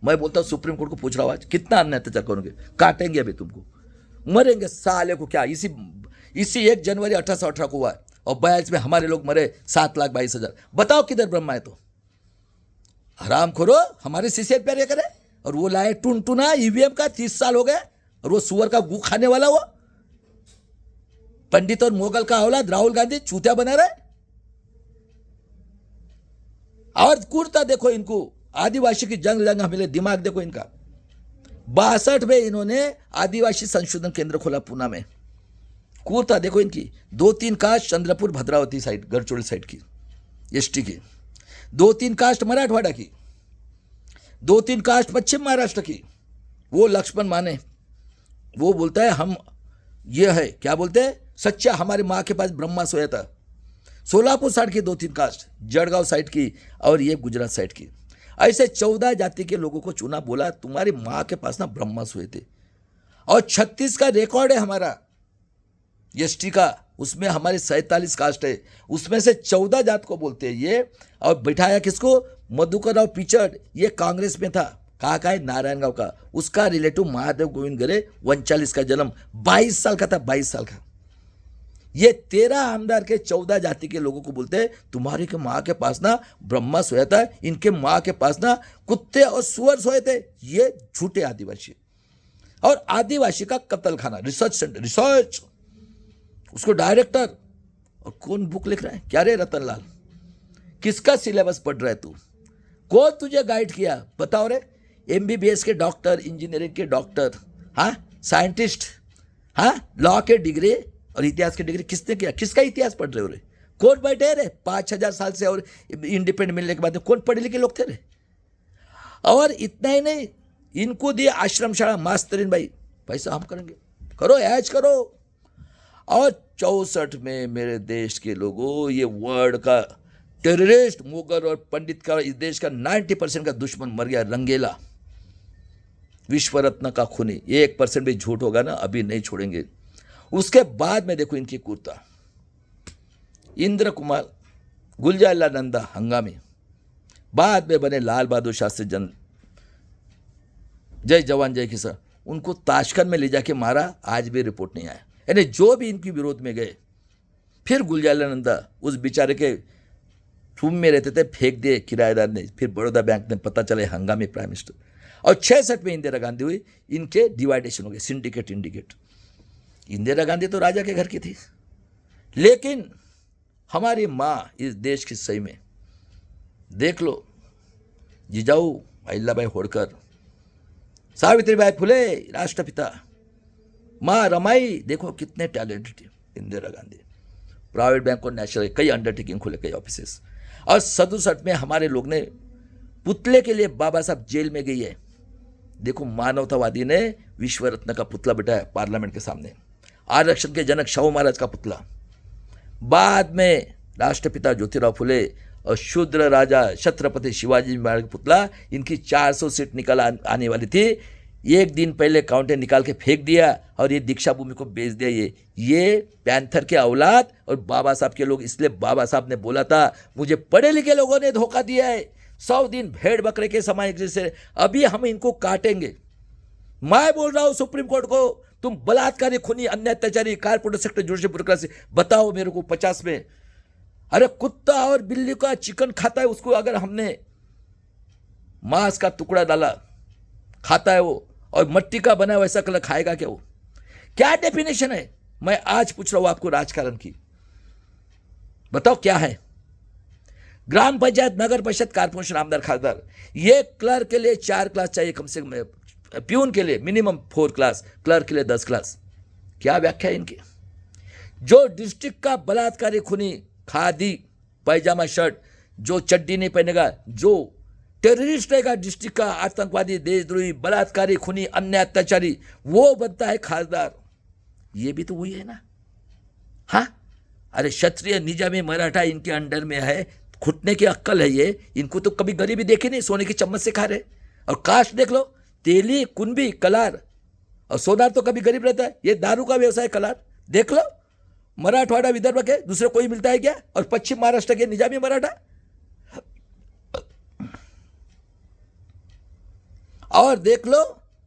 मैं बोलता हूँ सुप्रीम कोर्ट को पूछ रहा हूँ आज कितना अन्य अत्याचार करोगे, काटेंगे अभी तुमको, मरेंगे साले को। क्या इसी 1 जनवरी 1818 को हुआ है और 42 में हमारे लोग मरे 7,22,000। बताओ किधर ब्रह्मा है? तो हराम खोरो हमारे सीसीएल पे करे और वो लाए टुनटुना ईवीएम का 30 साल हो गए और वो सुअर का गू खाने वाला वो पंडित और मोगल का औलाद राहुल गांधी चूतिया बना रहे। और कुर्ता देखो इनको, आदिवासी की जंग हमें दिमाग देखो इनका। 62 में इन्होंने आदिवासी संशोधन केंद्र खोला पूना में। कुर्ता देखो इनकी, 2-3 caste Chandrapur Bhadravati side Gadchiroli side की एसटी की, 2-3 कास्ट मराठवाड़ा की, 2-3 कास्ट पश्चिम महाराष्ट्र की। वो लक्ष्मण माने वो बोलता है हम ये है क्या बोलते हैं सच्चा, हमारी माँ के पास ब्रह्मा सोया था। सोलापुर साइड की 2-3 कास्ट, जड़गांव साइड की और ये गुजरात साइड की। ऐसे 14 जाति के लोगों को चुना, बोला तुम्हारी माँ के पास ना ब्रह्मा सोए थे। और 36 का रिकॉर्ड है हमारा एसटी का, उसमें हमारे 47 कास्ट है, उसमें से 14 जात को बोलते हैं ये। और बिठाया किसको? मधुकर राव पिचड़, ये कांग्रेस में था। कहाँ का है? नारायणगांव का। उसका रिलेटिव महादेव गोविंद गरे 39 का जन्म, 22 साल का था, 22 साल का। ये 13 आमदार के 14 जाति के लोगों को बोलते हैं तुम्हारी के माँ के पास ना ब्रह्मा सोया था, इनके माँ के पास ना कुत्ते और सुअर सोए थे। ये झूठे आदिवासी। और आदिवासी का कत्ल खाना रिसर्च सेंटर, रिसर्च उसको डायरेक्टर। और कौन बुक लिख रहा है? क्या रे रतन लाल, किसका सिलेबस पढ़ रहा है तू? कौन तुझे गाइड किया? बताओ रे। एमबीबीएस के डॉक्टर, इंजीनियरिंग के डॉक्टर, हाँ साइंटिस्ट, हाँ लॉ के डिग्री और इतिहास की डिग्री किसने किया? किसका इतिहास पढ़ रहे हो रे? कौन बैठे रे 5,000 साल से? और इंडिपेंडेंट मिलने के बाद कौन पढ़े लिखे लोग थे रे? और इतना ही नहीं, इनको दिए आश्रमशाला मास्तरीन भाई, पैसा हम करेंगे, करो ऐज करो। और 64 में मेरे देश के लोगों, ये वर्ल्ड का टेररिस्ट मुगल और पंडित का, इस देश का 90% का दुश्मन मर गया, रंगेला विश्व रत्न का खूनी। 1% भी झूठ होगा ना अभी नहीं छोड़ेंगे। उसके बाद में देखो इनकी कुर्ता, इंद्र कुमार, गुलजारीलाल नंदा हंगामी, बाद में बने लाल बहादुर शास्त्री जय जवान जय किसान, उनको ताशकंद में ले जाके मारा, आज भी रिपोर्ट नहीं आया। यानी जो भी इनके विरोध में गए, फिर गुलजारीलाल नंदा उस बेचारे के रूम में रहते थे, फेंक दिए किराएदार ने। फिर बड़ौदा बैंक ने पता चले हंगामी प्राइम मिनिस्टर। और 66 में इंदिरा गांधी हुई, इनके डिवाइडेशन हो गए, सिंडिकेट इंडिकेट। इंदिरा गांधी तो राजा के घर की थी, लेकिन हमारी माँ इस देश की सही में देख लो, जिजाऊ अहिल्याबाई होळकर, सावित्रीबाई फुले राष्ट्रपिता, माँ रमाई, देखो कितने टैलेंटेड थी इंदिरा गांधी। प्राइवेट बैंक और नेशनल कई अंडरटेकिंग खुले, कई ऑफिसेस। और 67 में हमारे लोग ने पुतले के लिए बाबा साहब जेल में गई है। देखो मानवतावादी ने विश्व रत्न का पुतला बिठाया पार्लियामेंट के सामने, आरक्षण के जनक शाहू महाराज का पुतला। बाद में राष्ट्रपिता ज्योतिराव फुले और शूद्र राजा छत्रपति शिवाजी महाराज का पुतला। इनकी 400 सीट निकल आने वाली थी, एक दिन पहले काउंटर निकाल के फेंक दिया और ये दीक्षा भूमि को बेच दिया। ये पैंथर के औलाद और बाबा साहब के लोग। इसलिए बाबा साहब ने बोला था मुझे पढ़े लिखे लोगों ने धोखा दिया है, 100 दिन भेड़ बकरे के समय से अभी हम इनको काटेंगे। मैं बोल रहा हूं सुप्रीम कोर्ट को, तुम बलात्कारी, खूनी, अन्य अत्याचारी, कारपोरेट सेक्टर जुडिशल ब्यूरोक्रेसी, बताओ मेरे को 50 में। अरे कुत्ता और बिल्ली का चिकन खाता है, उसको अगर हमने मांस का टुकड़ा डाला खाता है वो, और मट्टी का बना वैसा कलर खाएगा क्या वो? क्या डेफिनेशन है? मैं आज पूछ रहा हूं आपको राजकारण की, बताओ क्या है? ग्राम पंचायत, नगर परिषद, कारपोरेशन, आमदार, खासदार, ये क्लर्क के लिए 4 क्लास चाहिए कम से कम, प्यून के लिए मिनिमम 4 क्लास, क्लर्क के लिए 10 क्लास। क्या व्याख्या है इनकी? जो डिस्ट्रिक्ट का बलात्कारी खूनी खादी पैजामा शर्ट, जो चड्डी नहीं पहनेगा, जो टेररिस्ट रहेगा, डिस्ट्रिक्ट का आतंकवादी, देशद्रोही, बलात्कारी, खूनी, अन्य अत्याचारी, वो बनता है खासदार। ये भी तो वही है ना। हाँ, अरे क्षत्रिय, निजामी, मराठा इनके अंडर में है, घुटने की अक्कल है ये। इनको तो कभी गरीबी देखी नहीं, सोने की चम्मच से खा रहे। और कास्ट देख लो, तेली, कुंभी, कलार, और सोनार तो कभी गरीब रहता है। ये दारू का व्यवसाय कलार देख लो। मराठवाड़ा, विदर्भ के दूसरे कोई मिलता है क्या? और पश्चिम महाराष्ट्र के निजामी मराठा। और देख लो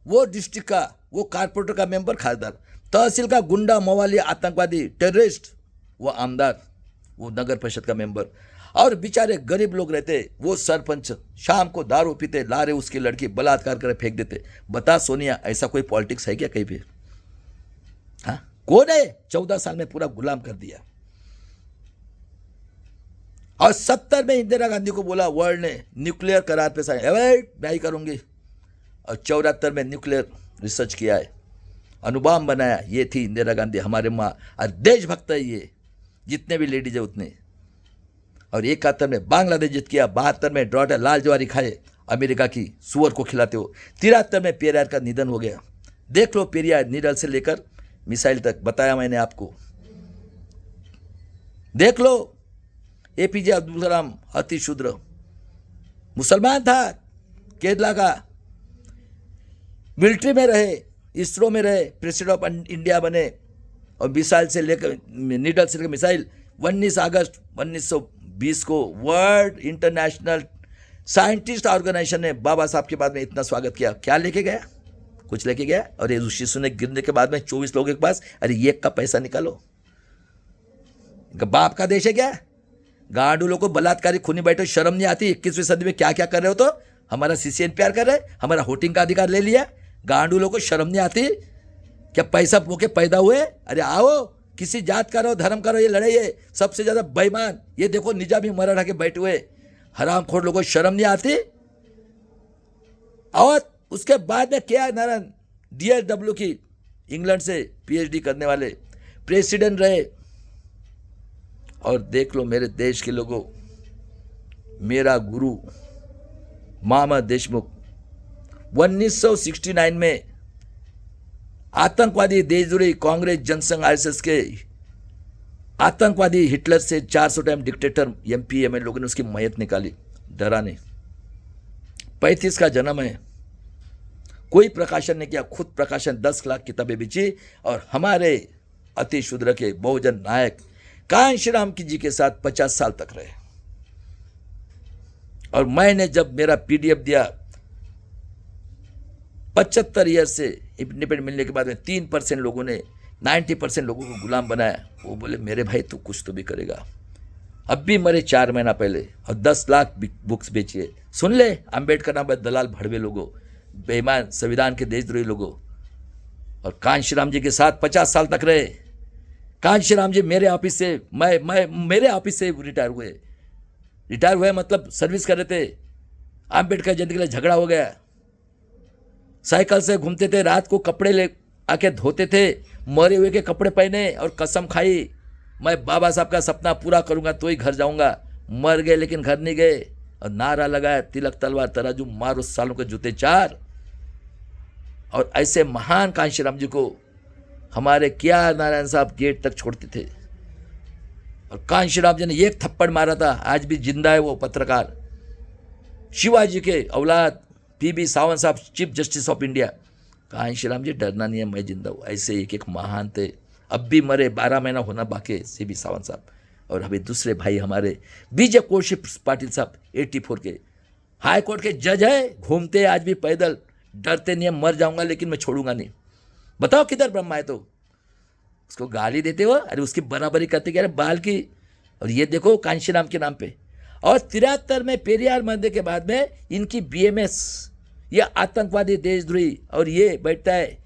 वो डिस्ट्रिक्ट का, वो कारपोरेटर का मेंबर खासदार, तहसील का गुंडा, मवाली, आतंकवादी, टेररिस्ट, वो आमदार, वो नगर परिषद का मेंबर। और बेचारे गरीब लोग रहते, वो सरपंच, शाम को दारू पीते, ला रहे उसकी लड़की, बलात्कार कर फेंक देते। बता सोनिया, ऐसा कोई पॉलिटिक्स है क्या कहीं भी? हाँ, कौन है? 14 साल में पूरा गुलाम कर दिया। और 70 में इंदिरा गांधी को बोला वर्ल्ड ने न्यूक्लियर करार पे साइन, नहीं करूंगी। और 74 में न्यूक्लियर रिसर्च किया है, अणुबॉम्ब बनाया। ये थी इंदिरा गांधी, हमारे माँ। और देशभक्त है ये, जितने भी लेडीज है उतने। और 71 में बांग्लादेश जीत किया। 72 में डॉटर लाल जवारी खाए, अमेरिका की सुअर को खिलाते हो। 73 में पेरियार का निधन हो गया। देख लो, पेरियार नीडल से लेकर मिसाइल तक, बताया मैंने आपको। देख लो, एपीजे अब्दुल कलाम अति शूद्र मुसलमान था, केरला का, मिलिट्री में रहे, इसरो में रहे, प्रेसिडेंट ऑफ इंडिया बने। और मिसाइल से लेकर, नीडल से लेकर मिसाइल, 19 अगस्त 1920 को वर्ल्ड इंटरनेशनल साइंटिस्ट ऑर्गेनाइजेशन ने बाबा साहब के बाद में इतना स्वागत किया। क्या लेके गया? कुछ लेके गया? और ये ऋषि सुने गिरने के बाद में 24 लोगों के पास, अरे ये का पैसा निकालो। बाप का देश है क्या? गांडू लोगों को बलात्कारी खूनी बैठो, शर्म नहीं आती? 21वीं सदी में क्या क्या कर रहे हो? तो हमारा सीसीएन प्यार कर रहे, हमारा वोटिंग का अधिकार ले लिया। गांडू लोगों को शर्म नहीं आती क्या? पैसा पोके पैदा हुए। अरे आओ, किसी जात का रहो, धर्म का रहो, ये लड़ाई है। सबसे ज्यादा बेईमान ये देखो, निजामी मराठा के बैठे हुए हरामखोर लोगों को शर्म नहीं आती। और उसके बाद में क्या नारायण DSW की इंग्लैंड से PhD करने वाले प्रेसिडेंट रहे। और देख लो मेरे देश के लोगों, मेरा गुरु मामा देशमुख 1969 में आतंकवादी देशद्रोही कांग्रेस जनसंघ RSS के आतंकवादी हिटलर से 400 टाइम डिक्टेटर MP ML लोगों ने उसकी मैयत निकाली, डरा नहीं। 35 का जन्म है, कोई प्रकाशन नहीं किया, खुद प्रकाशन 10 लाख किताबें बेची। और हमारे अति शूद्र के बहुजन नायक कांशीराम की जी के साथ 50 साल तक रहे। और मैंने जब मेरा PDF दिया 75 ईयर से इंडिपेंडेंट मिलने के बाद में 3% लोगों ने 90% लोगों को गुलाम बनाया। वो बोले मेरे भाई तू कुछ तो भी करेगा। अब भी मरे 4 महीना पहले, और 10 लाख बुक्स बेचिए। सुन ले, अंबेडकर नाम पर दलाल भड़वे लोगों, बेईमान संविधान के देशद्रोही लोगों। और कांशीराम जी के साथ 50 साल तक रहे। कांशीराम जी मेरे ऑफिस से, मेरे ऑफिस से रिटायर हुए, मतलब सर्विस कर रहे थे। अंबेडकर जयंती के लिए झगड़ा हो गया, साइकिल से घूमते थे, रात को कपड़े ले आके धोते थे, मरे हुए के कपड़े पहने और कसम खाई मैं बाबा साहब का सपना पूरा करूंगा तो ही घर जाऊंगा। मर गए लेकिन घर नहीं गए। और नारा लगाया, तिलक तलवार तराजू मारो सालों के जूते 4। और ऐसे महान कांशीराम जी को हमारे क्या नारायण साहब गेट तक छोड़ते थे। और कांशीराम जी ने एक थप्पड़ मारा था, आज भी जिंदा है वो पत्रकार। शिवाजी के औलाद PB सावंत साहब, chief justice of India. Kanshiram ji डरना नहीं है, मैं जिंदा हूँ। ऐसे एक एक महान थे, अब भी मरे, 12 महीना होना बाकी है CB सावंत साहब। और अभी दूसरे भाई हमारे BJ कौशिक पाटिल साहब 84 के हाई कोर्ट के जज है, घूमते आज भी पैदल, डरते नहीं है, मर जाऊंगा लेकिन मैं छोड़ूंगा नहीं। बताओ किधर ब्रह्मा है? तो उसको गाली देते हो, अरे उसकी बराबरी करते क्या बाल की। और ये देखो कांशीराम के नाम पे। और 73 में पेरियार मरने के बाद में इनकी BMS, ये आतंकवादी देशद्रोही, और ये बैठता है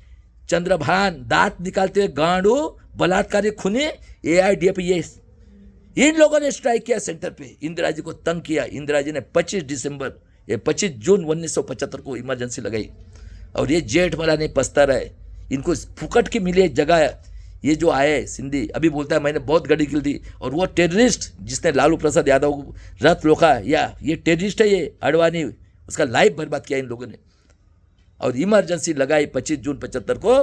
चंद्रभान, दांत निकालते हुए गांडू, बलात्कारी खूनी, AIDF। ये इन लोगों ने स्ट्राइक किया सेंटर पे, इंदिरा जी को तंग किया। इंदिरा जी ने 25 जून 1975 को इमरजेंसी लगाई। और ये जेठ वाला नहीं पछता रहा है, इनको फुकट की मिली जगह। ये जो आए सिंधी अभी बोलता है मैंने बहुत गड़ी की थी, और वो टेररिस्ट जिसने लालू प्रसाद यादव को रथ रोका, या ये टेररिस्ट है, ये अडवाणी, उसका लाइफ बर्बाद किया इन लोगों ने। और इमरजेंसी लगाई 25 जून 75 को,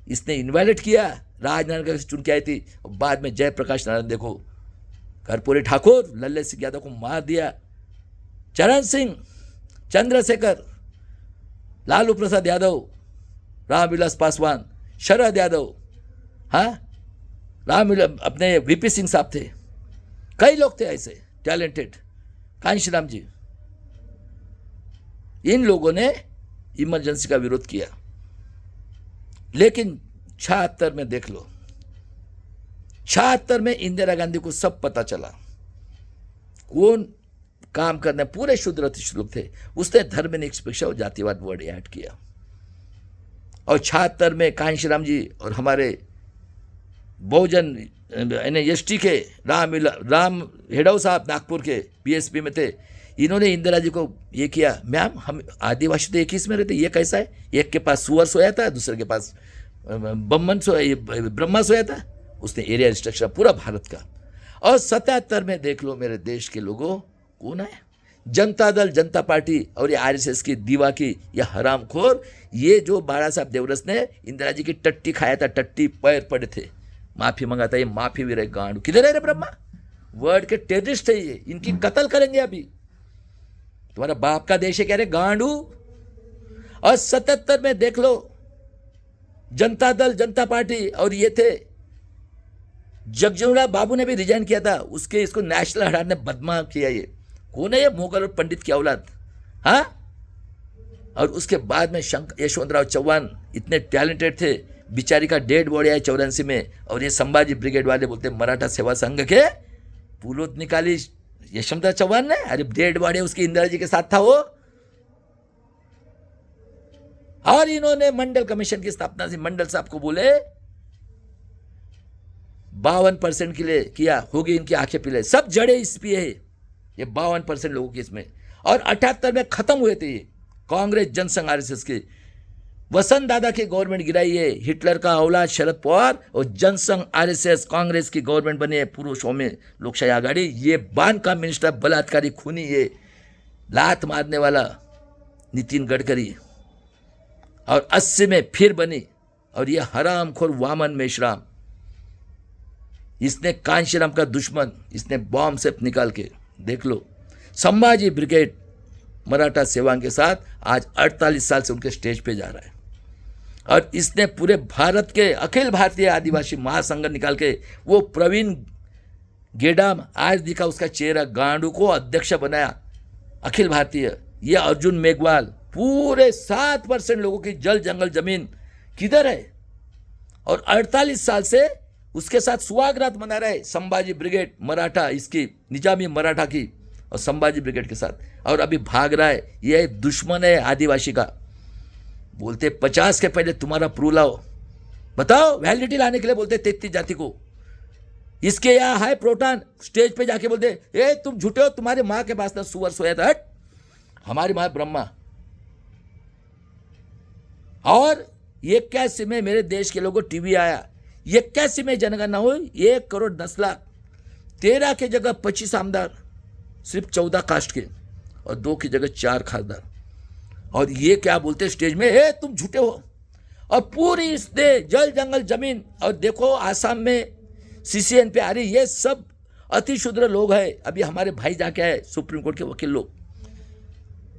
इसने इन्वाइलेट किया, राजनारायण से चुन के आई थी। और बाद में जयप्रकाश नारायण देखो, कर्पूरी ठाकुर लल्ले सिंह यादव को मार दिया, चरण सिंह, चंद्रशेखर, लालू प्रसाद यादव, रामविलास पासवान, शरद यादव, हाँ, अपने वीपी सिंह साहब थे, कई लोग थे ऐसे टैलेंटेड, कांशीराम जी। इन लोगों ने इमरजेंसी का विरोध किया। लेकिन 76 में देख लो, 76 में इंदिरा गांधी को सब पता चला कौन काम करने, पूरे शुद्ध लोग थे। उसने धर्मनिरपेक्षा और जातिवाद वर्ड ऐड किया। और 76 में कांशीराम जी और हमारे बहुजन एसटी के राम हेडव साहब नागपुर के बीएसपी में थे, इन्होंने इंदिरा जी को ये किया, मैम हम आदिवासी तो एक ही इसमें रहते, ये कैसा है, एक के पास सुअर सोया था, दूसरे के पास ब्रह्मा सोया था। उसने एरिया रिस्ट्रिक्शन पूरा भारत का। और 77 में देख लो मेरे देश के लोगों, कौन है, जनता दल, जनता पार्टी और ये आरएसएस की दीवा की यह हरामखोर, ये जो बाला साहब देवरस ने इंदिरा जी की टट्टी खाया था, टट्टी पैर पड़े थे, माफी मंगाता, ये माफी भी रहे गांडू, किधर है रे ब्रह्मा, वर्ड के टेररिस्ट है ये, इनकी कत्ल करेंगे अभी, तुम्हारा बाप का देश है कह रहे गांडू। और 77 में देख लो जनता दल, जनता पार्टी और ये थे, जगजीवन बाबू ने भी रिजाइन किया था, उसके इसको नेशनल हड़ार ने बदमा किया। ये कौन है, ये मुगल और पंडित की औलाद, हाँ। और उसके बाद में यशवंतराव चौहान इतने टैलेंटेड थे, बिचारी का डेड बॉडी आया 84 में, और ये संभाजी ब्रिगेड वाले बोलते मराठा सेवा संघ के पुलोत निकाली यशवंतराव चौहान ने, अरे डेड बॉडी उसकी इंदिरा जी के साथ था वो। और इन्होंने मंडल कमीशन की स्थापना से मंडल साहब को बोले 52% के लिए किया, होगी इनकी आंखें पीले, सब जड़े इस पे है ये 52% लोगों की इसमें। और 78 में खत्म हुए थे ये कांग्रेस जनसंघ आरएसएस के, वसंत दादा की गवर्नमेंट गिराई है, हिटलर का औलाद शरद पवार और जनसंघ आरएसएस कांग्रेस की गवर्नमेंट बनी है पुरुषों में लोकशाही आघाड़ी। ये बान का मिनिस्टर बलात्कारी खूनी, ये लात मारने वाला नितिन गडकरी, और 80 में फिर बनी, और ये हरामखोर वामन मेश्राम, इसने कांशीराम का दुश्मन, इसने बॉम्ब से निकाल के देख लो। संभाजी ब्रिगेड मराठा सेवा के साथ आज 48 साल से उनके स्टेज पे जा रहा है, और इसने पूरे भारत के अखिल भारतीय आदिवासी महासंघ निकाल के वो प्रवीण गेडाम आज दिखा उसका चेहरा, गांडू को अध्यक्ष बनाया अखिल भारतीय। ये अर्जुन मेघवाल, पूरे 7% लोगों की जल जंगल जमीन किधर है, और 48 साल से उसके साथ सुहागरात मना रहे संभाजी ब्रिगेड मराठा, इसकी निजामी मराठा की और संभाजी ब्रिगेड के साथ, और अभी भाग रहा है। ये दुश्मन है आदिवासी का। बोलते 50 के पहले तुम्हारा प्रूफ लाओ, बताओ वैलिडिटी लाने के लिए बोलते 33 जाति को, इसके यहाँ है प्रोटॉन, स्टेज पे जाके बोलते ए तुम झूठे हो, तुम्हारी माँ के पास ना सुअर सोया था, हट, हमारी माँ ब्रह्मा। और 81 में मेरे देश के लोगों टीवी आया, 81 में जनगणना हुई, 1 करोड़ 10 लाख, 13 की जगह 25 आमदार, सिर्फ 14 कास्ट के, और 2 की जगह 4 खासदार। और ये क्या बोलते स्टेज में, ए तुम झूठे हो। और पूरी इस जल जंगल जमीन, और देखो आसाम में सीसीएन पे आ रही, ये सब अति शुद्र लोग हैं। अभी हमारे भाई जाके आए सुप्रीम कोर्ट के वकील लोग,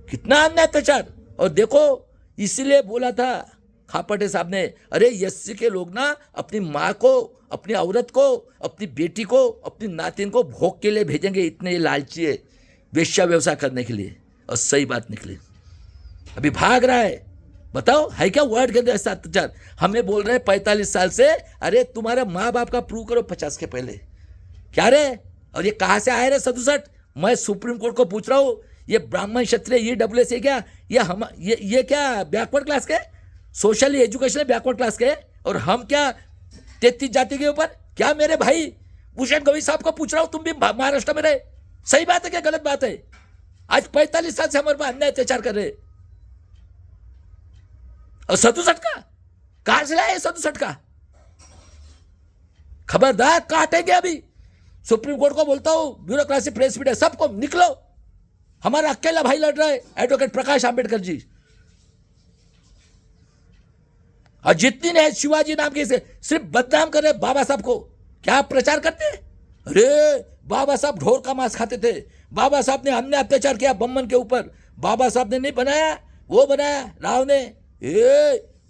कितना अन्याय अत्याचार। और देखो इसीलिए बोला था खापटे साहब ने, अरे एससी के लोग ना अपनी माँ को, अपनी औरत को, अपनी बेटी को, अपनी नातिन को भोग के लिए भेजेंगे, इतने लालची है वेश्या व्यवसाय करने के लिए। और सही बात निकली, अभी भाग रहा है। बताओ है क्या वर्ड के अंदर ऐसा अत्याचार। हमें बोल रहे हैं 45 साल से, अरे तुम्हारा माँ बाप का प्रूव करो 50 के पहले, क्या रे। और ये कहाँ से आए रे 67। मैं सुप्रीम कोर्ट को पूछ रहा हूँ, ये ब्राह्मण क्षत्रिय EWS है क्या, ये क्या बैकवर्ड क्लास के, सोशली एजुकेशन बैकवर्ड क्लास के, और हम क्या 33 जाति के ऊपर। क्या मेरे भाई भूषण गवई साहब को पूछ रहा हूँ, तुम भी महाराष्ट्र में रहे, सही बात है क्या गलत बात है। आज 45 साल से हमारे पर अन्याय अत्याचार कर रहे। और 67 का कहां से लाए? 67 का खबरदार, काटेंगे अभी। सुप्रीम कोर्ट को बोलता हूं, ब्यूरोक्रेसी, प्रेस मीडिया, सबको निकलो। हमारा अकेला भाई लड़ रहा है, एडवोकेट प्रकाश आंबेडकर जी। और जितनी ने शिवाजी नाम के से सिर्फ बदनाम कर रहे बाबा साहब को। क्या आप प्रचार करते हैं? अरे बाबा साहब ढोर का मांस खाते थे, बाबा साहब ने हमने अत्याचार किया बम्मन के ऊपर, बाबा साहब ने नहीं बनाया, वो बनाया राव ने।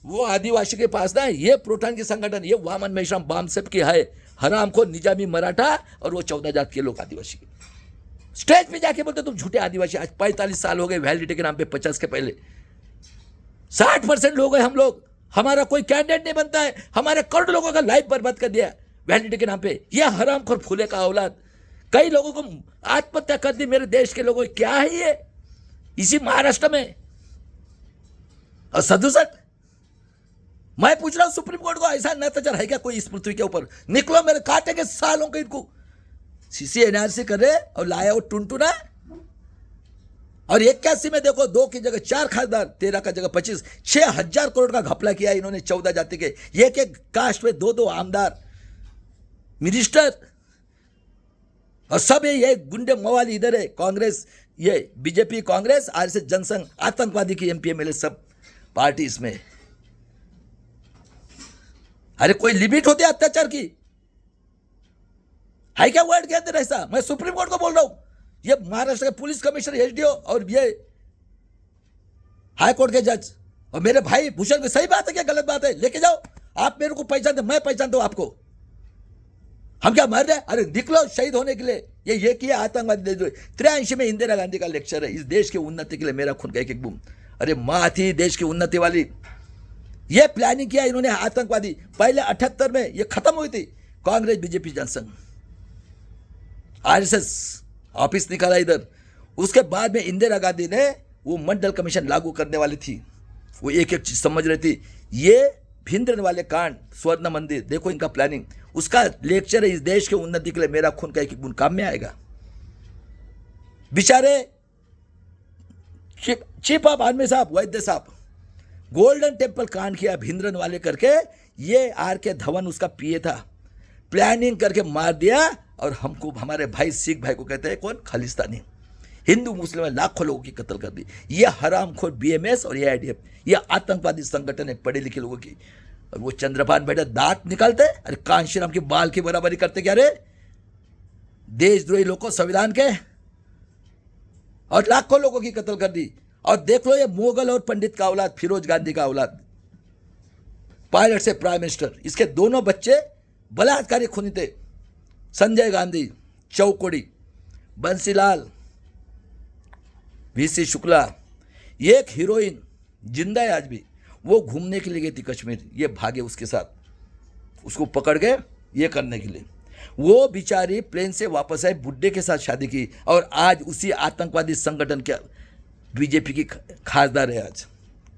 वो आदिवासी के पास ना ये प्रोटॉन की संगठन, ये वामन मेश्राम बामसेप की है, हराम को निजामी मराठा और वो 14 जात के लोग आदिवासी के। स्टेज पे जाके बोलते तुम झूठे आदिवासी। आज 45 साल हो गए वैलिडिटी के नाम पे, 50 के पहले 60% लोग हैं हम लोग। हमारा कोई कैंडिडेट नहीं बनता है, हमारे करोड़ लोगों का लाइफ बर्बाद कर दिया वैलिडिटी के नाम पे। ये हरामखोर फूले का औलाद, कई लोगों को आत्महत्या कर दी मेरे देश के लोगों। क्या है ये इसी महाराष्ट्र में? और 67 मैं पूछ रहा हूं सुप्रीम कोर्ट को, ऐसा नतजर है क्या कोई इस पृथ्वी के ऊपर? निकलो, मेरे काटेंगे सालों के इनको। सीसी एनआरसी कर रहे और लाया वो टुनटुना। और 81 में देखो 2 की जगह 4 खासदार, 13 का जगह 25, 6000 करोड़ का घपला किया इन्होंने 14 जाति के। एक एक कास्ट में 2-2 आमदार, मिनिस्टर, और सब ये गुंडे मवाली इधर है। कांग्रेस, ये बीजेपी, कांग्रेस, आरएसएस, जनसंघ, आतंकवादी की एमपी एमएलए सब पार्टी इसमें। अरे कोई लिमिट होती है अत्याचार की? है क्या वर्ड के अंदर ऐसा? मैं सुप्रीम कोर्ट को बोल रहा हूं, ये महाराष्ट्र के पुलिस कमिश्नर, एसडीओ और ये हाई कोर्ट के जज और मेरे भाई भूषण की सही बात है क्या गलत बात है? लेके जाओ, आप मेरे को पहचानते, मैं पहचानता हूं आपको। हम क्या मर रहे? अरे निकलो शहीद होने के लिए। ये किया आतंकवादी। 83 में इंदिरा गांधी का लेक्चर है, इस देश की उन्नति के लिए मेरा खून का एक एक बूंद। अरे माँ थी देश की उन्नति वाली, ये प्लानिंग किया इन्होंने आतंकवादी। पहले 78 में ये खत्म हुई थी, Congress, BJP, Jansangh, RSS office निकाला इधर। उसके बाद में इंदिरा गांधी ने वो मंडल कमीशन लागू करने वाली थी, वो एक एक चीज समझ रही थी। ये भिंद्रन वाले कांड, स्वर्ण मंदिर, देखो इनका प्लानिंग। उसका लेक्चर है, इस देश के उन्नति के लिए मेरा खून का एक एक बूंद काम में आएगा। बेचारे चीफ ऑफ आर्मी साहब, वैद्य साहब, गोल्डन टेम्पल कांड किया भिंद्रन वाले करके। ये आर.के. धवन उसका पीए था, प्लानिंग करके मार दिया। और हमको, हमारे भाई सिख भाई को कहते हैं कौन? खालिस्तानी। हिंदू मुस्लिम लाखों लोगों की कत्ल कर दी। ये हरामखोर बीएमएस और एआईडीएफ, ये आतंकवादी संगठन है पढ़े लिखे लोगों की। और वो चंद्रभान बैठे दांत निकालते, अरे कांशीराम के बाल की बराबरी करते क्या रे? देशद्रोही लोग को संविधान के, और लाखों लोगों की कत्ल कर दी। और देख लो ये मुगल और पंडित का औलाद, फिरोज गांधी का औलाद, पायलट से प्राइम मिनिस्टर, इसके दोनों बच्चे बलात्कारी खूनी थे। संजय गांधी, चौकोड़ी, बंसीलाल, वीसी शुक्ला, एक हीरोइन जिंदा है आज भी, वो घूमने के लिए गई थी कश्मीर, ये भागे उसके साथ, उसको पकड़ के ये करने के लिए। वो बेचारी प्लेन से वापस आई, बुड्ढे के साथ शादी की, और आज उसी आतंकवादी संगठन के बीजेपी की खासदार है। आज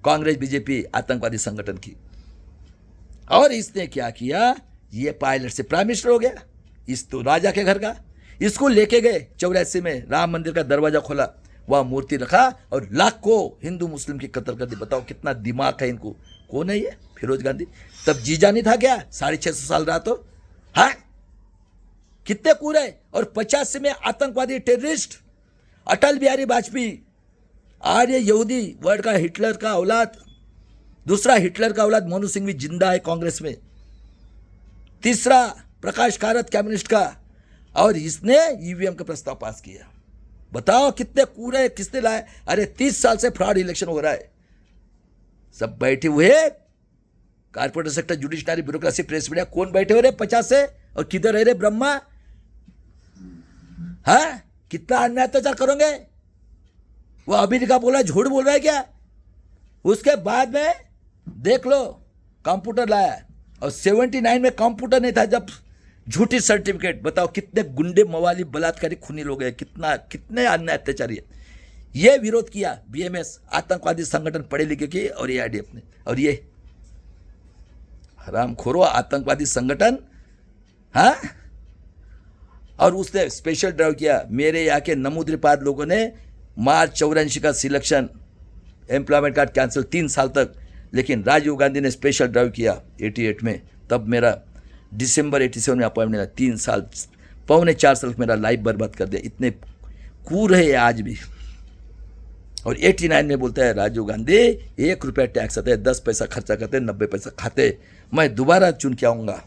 कांग्रेस बीजेपी आतंकवादी संगठन की। और इसने क्या किया? ये पायलट से प्राइम मिनिस्टर हो गया। इस तो राजा के घर का, इसको लेके गए 84 में, राम मंदिर का दरवाजा खोला, वह मूर्ति रखा और लाखों हिंदू मुस्लिम की कत्ल कर दी। बताओ कितना दिमाग है इनको। कौन है ये? फिरोज गांधी। तब जीजा नहीं था क्या? 650 साल रहा तो, हाँ कितने कूड़े। और 85 में आतंकवादी टेररिस्ट अटल बिहारी वाजपेयी, आर्य यहूदी वर्ड का हिटलर का औलाद, दूसरा हिटलर का औलाद मोनू सिंह भी जिंदा है कांग्रेस में, तीसरा प्रकाश कारत कम्युनिस्ट का, और इसने ईवीएम का प्रस्ताव पास किया। बताओ कितने कूड़े, किसने लाए? अरे 30 साल से फ्रॉड इलेक्शन हो रहा है, सब बैठे हुए corporator sector, judiciary, bureaucracy, press media, कौन बैठे हो रहे 50 से? और किधर रह रहे ब्रह्मा? हाँ कितना अन्याय अत्याचार करोगे? वो अमेरिका बोला, झूठ बोल रहा है क्या? उसके बाद में देख लो कंप्यूटर लाया, और 79 में कंप्यूटर नहीं था जब झूठी सर्टिफिकेट। बताओ कितने गुंडे मवाली बलात्कारी खूनी लोग हैं, कितने अन्याय अत्याचारी है। ये विरोध किया बीएमएस आतंकवादी संगठन पढ़े लिखे की और एआईडीएफ ने। और ये हरामखोरो आतंकवादी संगठन, हाँ, और उसने स्पेशल ड्राइव किया। मेरे यहाँ के नमूद्रिपाद लोगों ने मार्च 84 का सिलेक्शन, एम्प्लॉयमेंट कार्ड कैंसिल, 3 साल तक लेकिन राजीव गांधी ने स्पेशल ड्राइव किया 88 में, तब मेरा दिसंबर 87 में अपॉइंटमेंट मिला। 3 साल, पौने 4 साल मेरा लाइफ बर्बाद कर दिया। इतने कूर है आज भी। और 89 में बोलता है राजीव गांधी 1 रुपया टैक्स आता है, 10 पैसा खर्चा करते, 90 पैसा खाते, मैं दोबारा चुन के आऊँगा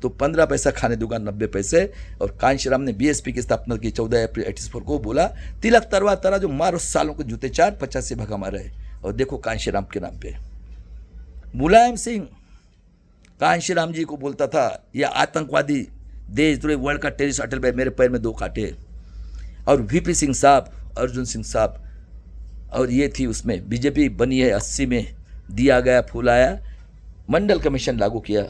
तो 15 पैसा खाने दूंगा, 90 पैसे। और कांशीराम ने बीएसपी की स्थापना की 14 अप्रैल 84 को। बोला तिलक तरवा तरा जो मारो सालों को जूते 4, 50 से भगा मारे। और देखो कांशीराम के नाम पे मुलायम सिंह कांशीराम जी को बोलता था यह आतंकवादी, देशद्रोही, वर्ल्ड का टेररिस्ट, अटल भाई मेरे पैर में 2 कांटे। और वीपी सिंह साहब, अर्जुन सिंह साहब, और ये थी उसमें बीजेपी बनी है 80 में, दिया गया फूल आया, मंडल कमीशन लागू किया।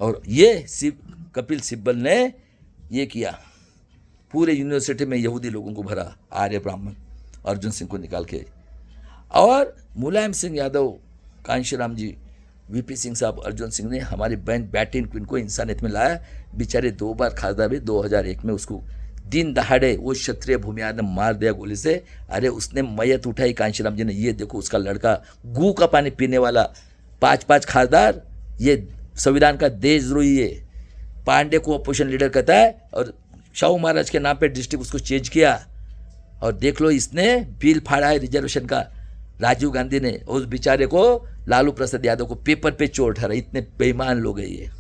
और ये कपिल सिब्बल ने ये किया, पूरे यूनिवर्सिटी में यहूदी लोगों को भरा, आर्य ब्राह्मण, अर्जुन सिंह को निकाल के। और मुलायम सिंह यादव, कांशीराम जी, वीपी सिंह साहब, अर्जुन सिंह ने हमारी बहन बैटिन क्वीन को इंसानियत में लाया। बेचारे 2 बार खासदार भी, 2001 में उसको दिन दहाड़े वो क्षत्रिय भूमिहार ने मार दिया गोली से। अरे उसने मैयत उठाई कांशीराम जी ने। ये देखो उसका लड़का गू का पानी पीने वाला, 5 खासदार, ये संविधान का देशद्रोही है। पांडे को अपोजिशन लीडर कहता है और शाहू महाराज के नाम पे डिस्ट्रिक्ट उसको चेंज किया। और देख लो इसने बिल फाड़ा है रिजर्वेशन का, राजीव गांधी ने। उस बेचारे को लालू प्रसाद यादव को पेपर पे चोर ठहरा। इतने बेईमान लोग हैं ये।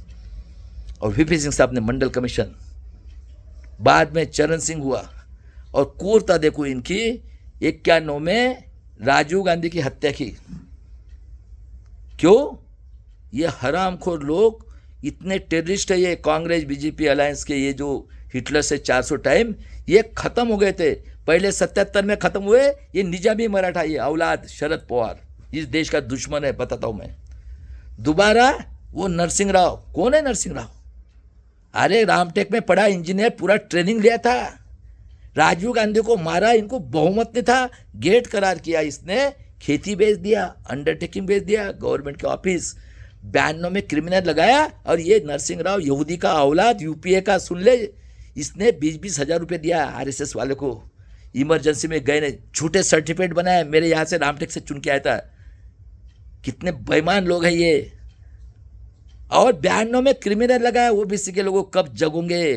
और वीपी सिंह साहब ने मंडल कमीशन, बाद में चरण सिंह हुआ। और क्रूरता देखो इनकी, 91 में राजीव गांधी की हत्या की। क्यों? ये हरामखोर लोग इतने टेररिस्ट है, ये कांग्रेस बीजेपी अलायंस के, ये जो हिटलर से 400 टाइम ये खत्म हो गए थे। पहले 77 में खत्म हुए। ये निजामी मराठा, ये औलाद शरद पवार इस देश का दुश्मन है, बताता हूं मैं। दोबारा वो नरसिंह राव, कौन है नरसिंह राव? अरे रामटेक में पढ़ा इंजीनियर, पूरा ट्रेनिंग लिया था। राजीव गांधी को मारा, इनको बहुमत नहीं था, गेट करार किया इसने, खेती बेच दिया, अंडरटेकिंग बेच दिया, गवर्नमेंट के ऑफिस 92 में क्रिमिनल लगाया। और ये नरसिंह राव यहूदी का औलाद, यूपीए का, सुन ले, इसने 20-20 हजार रुपये दिया आरएसएस वाले को। इमरजेंसी में गए ने झूठे सर्टिफिकेट बनाए, मेरे यहाँ से रामटेक से चुन के आया था। कितने बेईमान लोग हैं ये। और 92 में क्रिमिनल लगाया ओबीसी के लोगों, कब जगोगे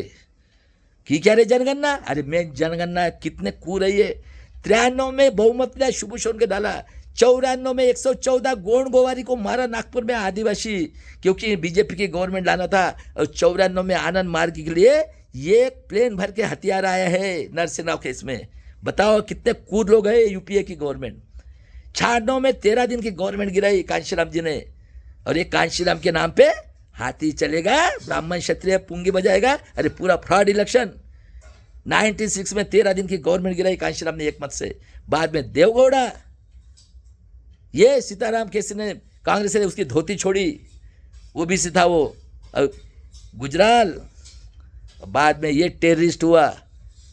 कि क्या रे जनगणना? अरे मैं जनगणना, कितने कूर है ये। 93 में बहुमत मिला, शुभ शोन के डाला। 94 में 114 गोंड गोवारी को मारा नागपुर में, आदिवासी, क्योंकि बीजेपी की गवर्नमेंट लाना था। और 94 में आनंद मार्ग के लिए ये प्लेन भर के हथियार आया है नरसिंह राव केस में। बताओ कितने कूद लोग हैं यूपीए की गवर्नमेंट। 96 में 13 दिन की गवर्नमेंट गिराई कांशीराम जी ने। और ये कांशीराम के नाम पे हाथी चलेगा, ब्राह्मण क्षत्रिय पुंगी बजाएगा। अरे पूरा फ्रॉड इलेक्शन। 96 में 13 दिन की गवर्नमेंट गिराई कांशीराम ने एक मत से। बाद में देवगौड़ा, ये सीताराम केसरी ने, कांग्रेस ने उसकी धोती छोड़ी, वो भी था वो। गुजराल, बाद में ये टेररिस्ट हुआ,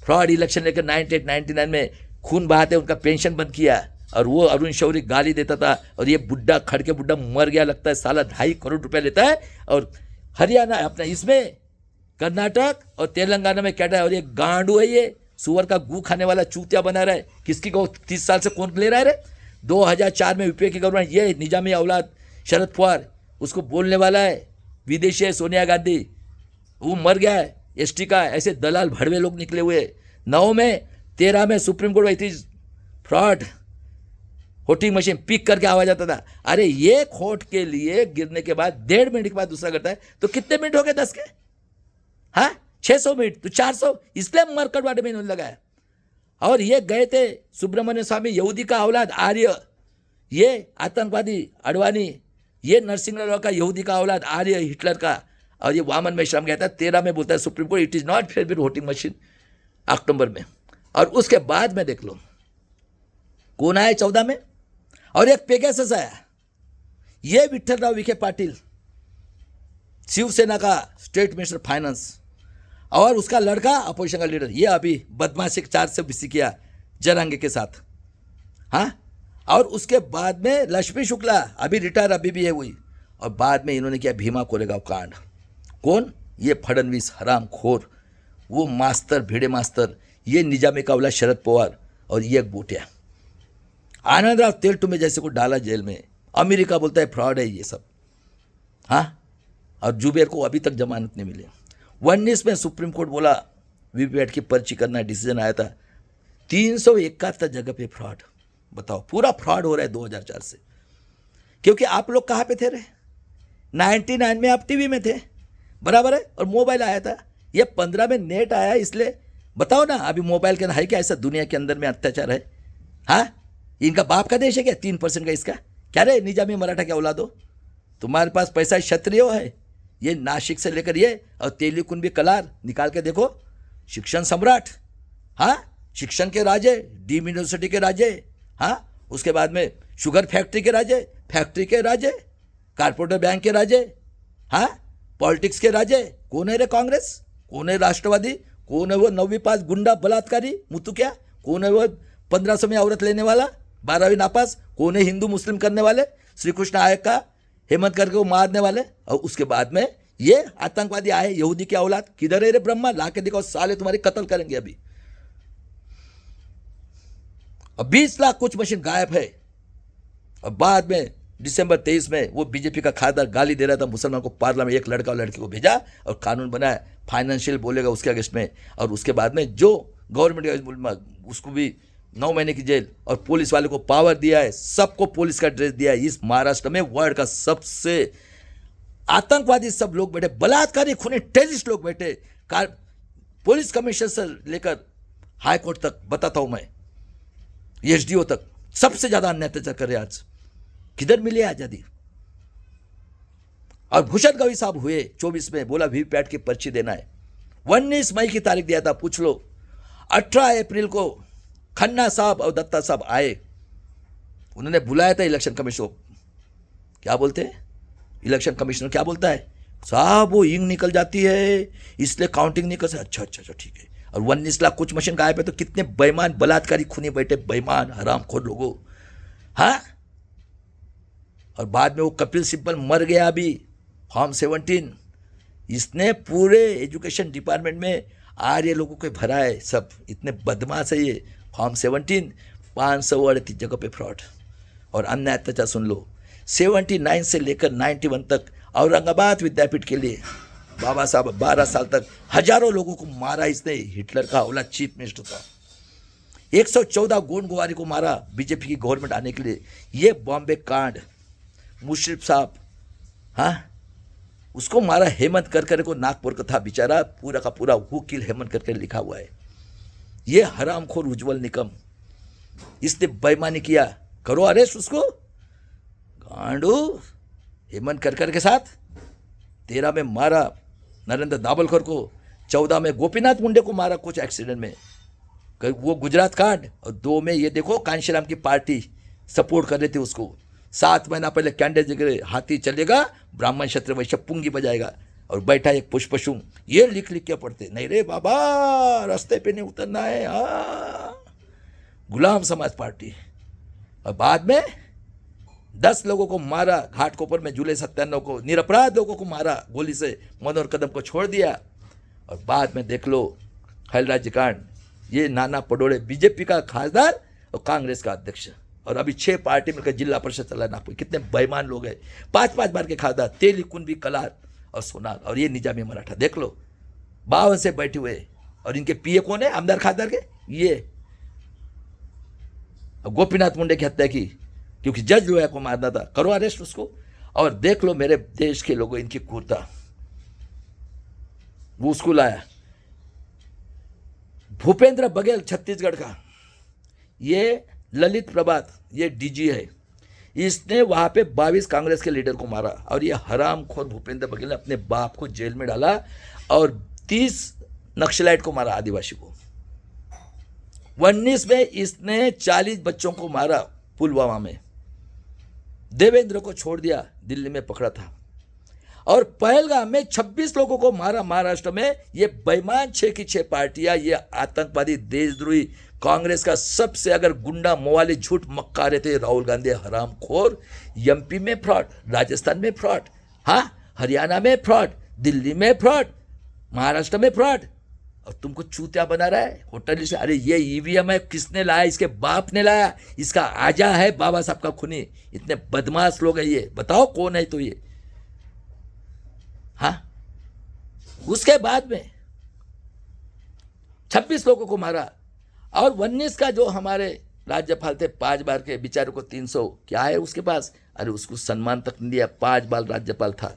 फ्रॉड इलेक्शन लेकर 98-99 में खून बहाते उनका पेंशन बंद किया। और वो अरुण शौरी गाली देता था। और ये बुड्ढा खड़के बुड्ढा मर गया लगता है, साला 2.5 करोड़ रुपया लेता है। और हरियाणा अपना इसमें, कर्नाटक और तेलंगाना में कहता है। और ये गांडू है, ये सुअर का गू खाने वाला चूतिया बना रहा है। किसकी को 30 साल से कौन ले रहा है रे? 2004 में यूपीए की गवर्नमेंट, ये निजामी औलाद शरद पवार, उसको बोलने वाला है, विदेशी है सोनिया गांधी, वो मर गया है। एसटी का ऐसे दलाल भड़वे लोग निकले हुए। 9 में 13 में सुप्रीम कोर्ट में फ्रॉड, वोटिंग मशीन पिक करके आवाज आता था। अरे ये खोट के लिए गिरने के बाद 1.5 मिनट के बाद दूसरा करता है, तो कितने मिनट हो गए 10 के? हाँ 600 मिनट, तो 400, इसलिए मरकट वाटे में इन्होंने लगाया। और ये गए थे सुब्रमण्य स्वामी, यहूदी का औलाद, आर्य, ये आतंकवादी अडवाणी, ये नरसिंह राव का यहूदी का औलाद, आर्य, हिटलर का। और ये वामन मेश्राम कहता है 13 में बोलता है supreme court it is not fair voting machine, अक्टूबर में। और उसके बाद में देख लो कौन आया 14 में। और एक पेगासस आया, ये विठ्ठल राव विखे पाटिल, शिवसेना का स्टेट मिनिस्टर फाइनेंस, और उसका लड़का अपोजिशन का लीडर, ये अभी बदमाशी चार्ज से बिसी किया जरांगे के साथ। हाँ, और उसके बाद में लक्ष्मी शुक्ला, अभी रिटायर अभी भी है हुई। और बाद में इन्होंने किया भीमा कोरेगांव कांड। कौन? ये फडणवीस हराम खोर, वो मास्टर, भिड़े मास्टर, ये निजामी का औलाद शरद पवार, और ये एक बोटिया आनंद राव तेलटुमे जैसे को डाला जेल में। अमेरिका बोलता है फ्रॉड है ये सब, हाँ। और जुबेर को अभी तक जमानत नहीं मिली। 19 में सुप्रीम कोर्ट बोला वीवीपैट की पर्ची करना, डिसीजन आया था 371 जगह पे फ्रॉड। बताओ, पूरा फ्रॉड हो रहा है 2004 से। क्योंकि आप लोग कहाँ पे थे रे? 99 में आप टीवी में थे, बराबर है, और मोबाइल आया था। ये 15 में नेट आया, इसलिए बताओ ना, अभी मोबाइल के अंदर है क्या ऐसा दुनिया के अंदर में अत्याचार है? हाँ, इनका बाप का देश है क्या 3% का इसका? क्या रे निजामी मराठा क्या औलादो, तुम्हारे पास पैसा क्षत्रिय है? ये नासिक से लेकर ये और तेलीकुंबी कलार निकाल के देखो, शिक्षण सम्राट, हाँ, शिक्षण के राजे, डीम यूनिवर्सिटी के राजे, हाँ, उसके बाद में शुगर फैक्ट्री के राजे, फैक्ट्री के राजे, कारपोरेटर बैंक के राजे, हाँ, पॉलिटिक्स के राजे। कौन है रे कांग्रेस? कौन है राष्ट्रवादी? कौन है वो 9वीं पास गुंडा बलात्कारी मुतु क्या? कौन है वो 1500 में औरत लेने वाला, 12वीं नापास? कौन है हिंदू मुस्लिम करने वाले, श्री कृष्ण आयोग का हेमंत करके वो मारने वाले? और उसके बाद में ये आतंकवादी आए, यहूदी की औलाद। किधर है रे ब्रह्मा? ला के दिखाओ, साले तुम्हारी कत्ल करेंगे अभी। अब 20 लाख कुछ मशीन गायब है। और बाद में दिसंबर 23 में वो बीजेपी का खासदार गाली दे रहा था मुसलमान को, पार्लियामेंट में एक लड़का और लड़की को भेजा और कानून बनाया, फाइनेंशियल बोलेगा उसके अगेंस्ट में। और उसके बाद में जो गवर्नमेंट उसको भी 9 महीने की जेल, और पुलिस वाले को पावर दिया है, सबको पुलिस का ड्रेस दिया है। इस महाराष्ट्र में वर्ल्ड का सबसे आतंकवादी सब लोग बैठे, बलात्कारी खूनी टेररिस्ट लोग बैठे, पुलिस कमिश्नर से लेकर हाई कोर्ट तक, बताता हूं मैं, एसडीओ तक, सबसे ज्यादा अन्याय अत्याचार कर रहे आज। किधर मिली आजादी? और भूषण गवई साहब हुए 24 में, बोला वीवीपैट की पर्ची देना है। 19 मई की तारीख दिया था, पूछ लो। 18 अप्रैल को खन्ना साहब और दत्ता साहब आए, उन्होंने बुलाया था इलेक्शन कमीशन को। क्या बोलते हैं इलेक्शन कमिश्नर? क्या बोलता है साहब, वो इंक निकल जाती है इसलिए काउंटिंग नहीं कर सकते। अच्छा अच्छा अच्छा ठीक है। और 19 लाख कुछ मशीन गायब है, तो कितने बेईमान बलात्कारी खूनी बैठे, बेईमान हरामखोर लोगों, हाँ। और बाद में वो कपिल सिब्बल मर गया अभी, फॉर्म 17, इसने पूरे एजुकेशन डिपार्टमेंट में आर्य लोगों को भरा है, सब इतने बदमाश है ये। फॉर्म 17, 538 जगह पे फ्रॉड। और अन्य अत्याचार सुन लो, 79 से लेकर 91 तक औरंगाबाद विद्यापीठ के लिए बाबा साहब 12 साल तक हजारों लोगों को मारा इसने। हिटलर का औलाद चीफ मिनिस्टर था। 114 गोंडगोवारी को मारा बीजेपी की गवर्नमेंट आने के लिए। ये बॉम्बे कांड, मुशर्रफ साहब, हाँ, उसको मारा हेमंत करकरे को, नागपुर का था बेचारा, पूरा का पूरा हु किल हेमंत करकरे लिखा हुआ है। ये हरामखोर उज्जवल निकम, इसने बेईमानी किया, करो अरेस्ट उसको। गांडू हेमंत करकर के साथ 13 में मारा नरेंद्र दाभोलकर को, 14 में गोपीनाथ मुंडे को मारा कुछ एक्सीडेंट में, वो गुजरात कांड। और 2 में ये देखो कांशीराम की पार्टी सपोर्ट कर रही थी उसको। 7 महीना पहले कैंडिडेट हाथी चलेगा, ब्राह्मण क्षत्रिय वैश्य पुंगी बजाएगा, और बैठा एक पुष्पशुम। ये लिख लिख के पढ़ते, नहीं रे बाबा रास्ते पे नहीं उतरना है, गुलाम समाज पार्टी। और बाद में 10 लोगों को मारा घाटकोपर में, जुलाई 97 को निरपराध लोगों को मारा गोली से, मनोहर कदम को छोड़ दिया। और बाद में देख लो हल राज्य कांड, ये नाना पटोले बीजेपी का खासदार और कांग्रेस का अध्यक्ष, और अभी 6 पार्टी मिलकर जिला परिषद चला नागपुर। कितने बेईमान लोग हैं, 5-5 बार के खासदार, तेलीकुंबी कलार और सोनाल, और ये निजामी मराठा देख लो 52 से बैठे हुए। और इनके पीए कौन है आमदार खासदार के? ये गोपीनाथ मुंडे की हत्या की क्योंकि जज लोया को मारना था, करो अरेस्ट उसको। और देख लो मेरे देश के लोगों, इनकी क्रूरता, वो उसको लाया। भूपेंद्र बघेल छत्तीसगढ़ का, ये ललित प्रभात, ये डीजी है, इसने वहां पे 22 कांग्रेस के लीडर को मारा। और ये हरामखोर भूपेंद्र बघेल ने अपने बाप को जेल में डाला और 30 नक्सलाइट को मारा, आदिवासी को। 19 में इसने 40 बच्चों को मारा पुलवामा में, देवेंद्र को छोड़ दिया, दिल्ली में पकड़ा था। और पहलगाम में 26 लोगों को मारा महाराष्ट्र में। ये बेईमान 6 की 6 पार्टियां, ये आतंकवादी देशद्रोही कांग्रेस का सबसे अगर गुंडा मोवाली झूठ मक्का रहे थे राहुल गांधी हरामखोर। एमपी में फ्रॉड, राजस्थान में फ्रॉड, हाँ, हरियाणा में फ्रॉड, दिल्ली में फ्रॉड, महाराष्ट्र में फ्रॉड, और तुमको चूतिया बना रहा है होटल से। अरे ये ईवीएम है, किसने लाया? इसके बाप ने लाया, इसका आजा है बाबा साहब का खूनी। इतने बदमाश लोग हैं ये, बताओ कौन है तो ये। हाँ, उसके बाद में 26 लोगों को मारा। और 19 का जो हमारे राज्यपाल थे 5 बार के, बेचारे को 300 क्या है उसके पास, अरे उसको सम्मान तक नहीं दिया। 5 बार राज्यपाल था,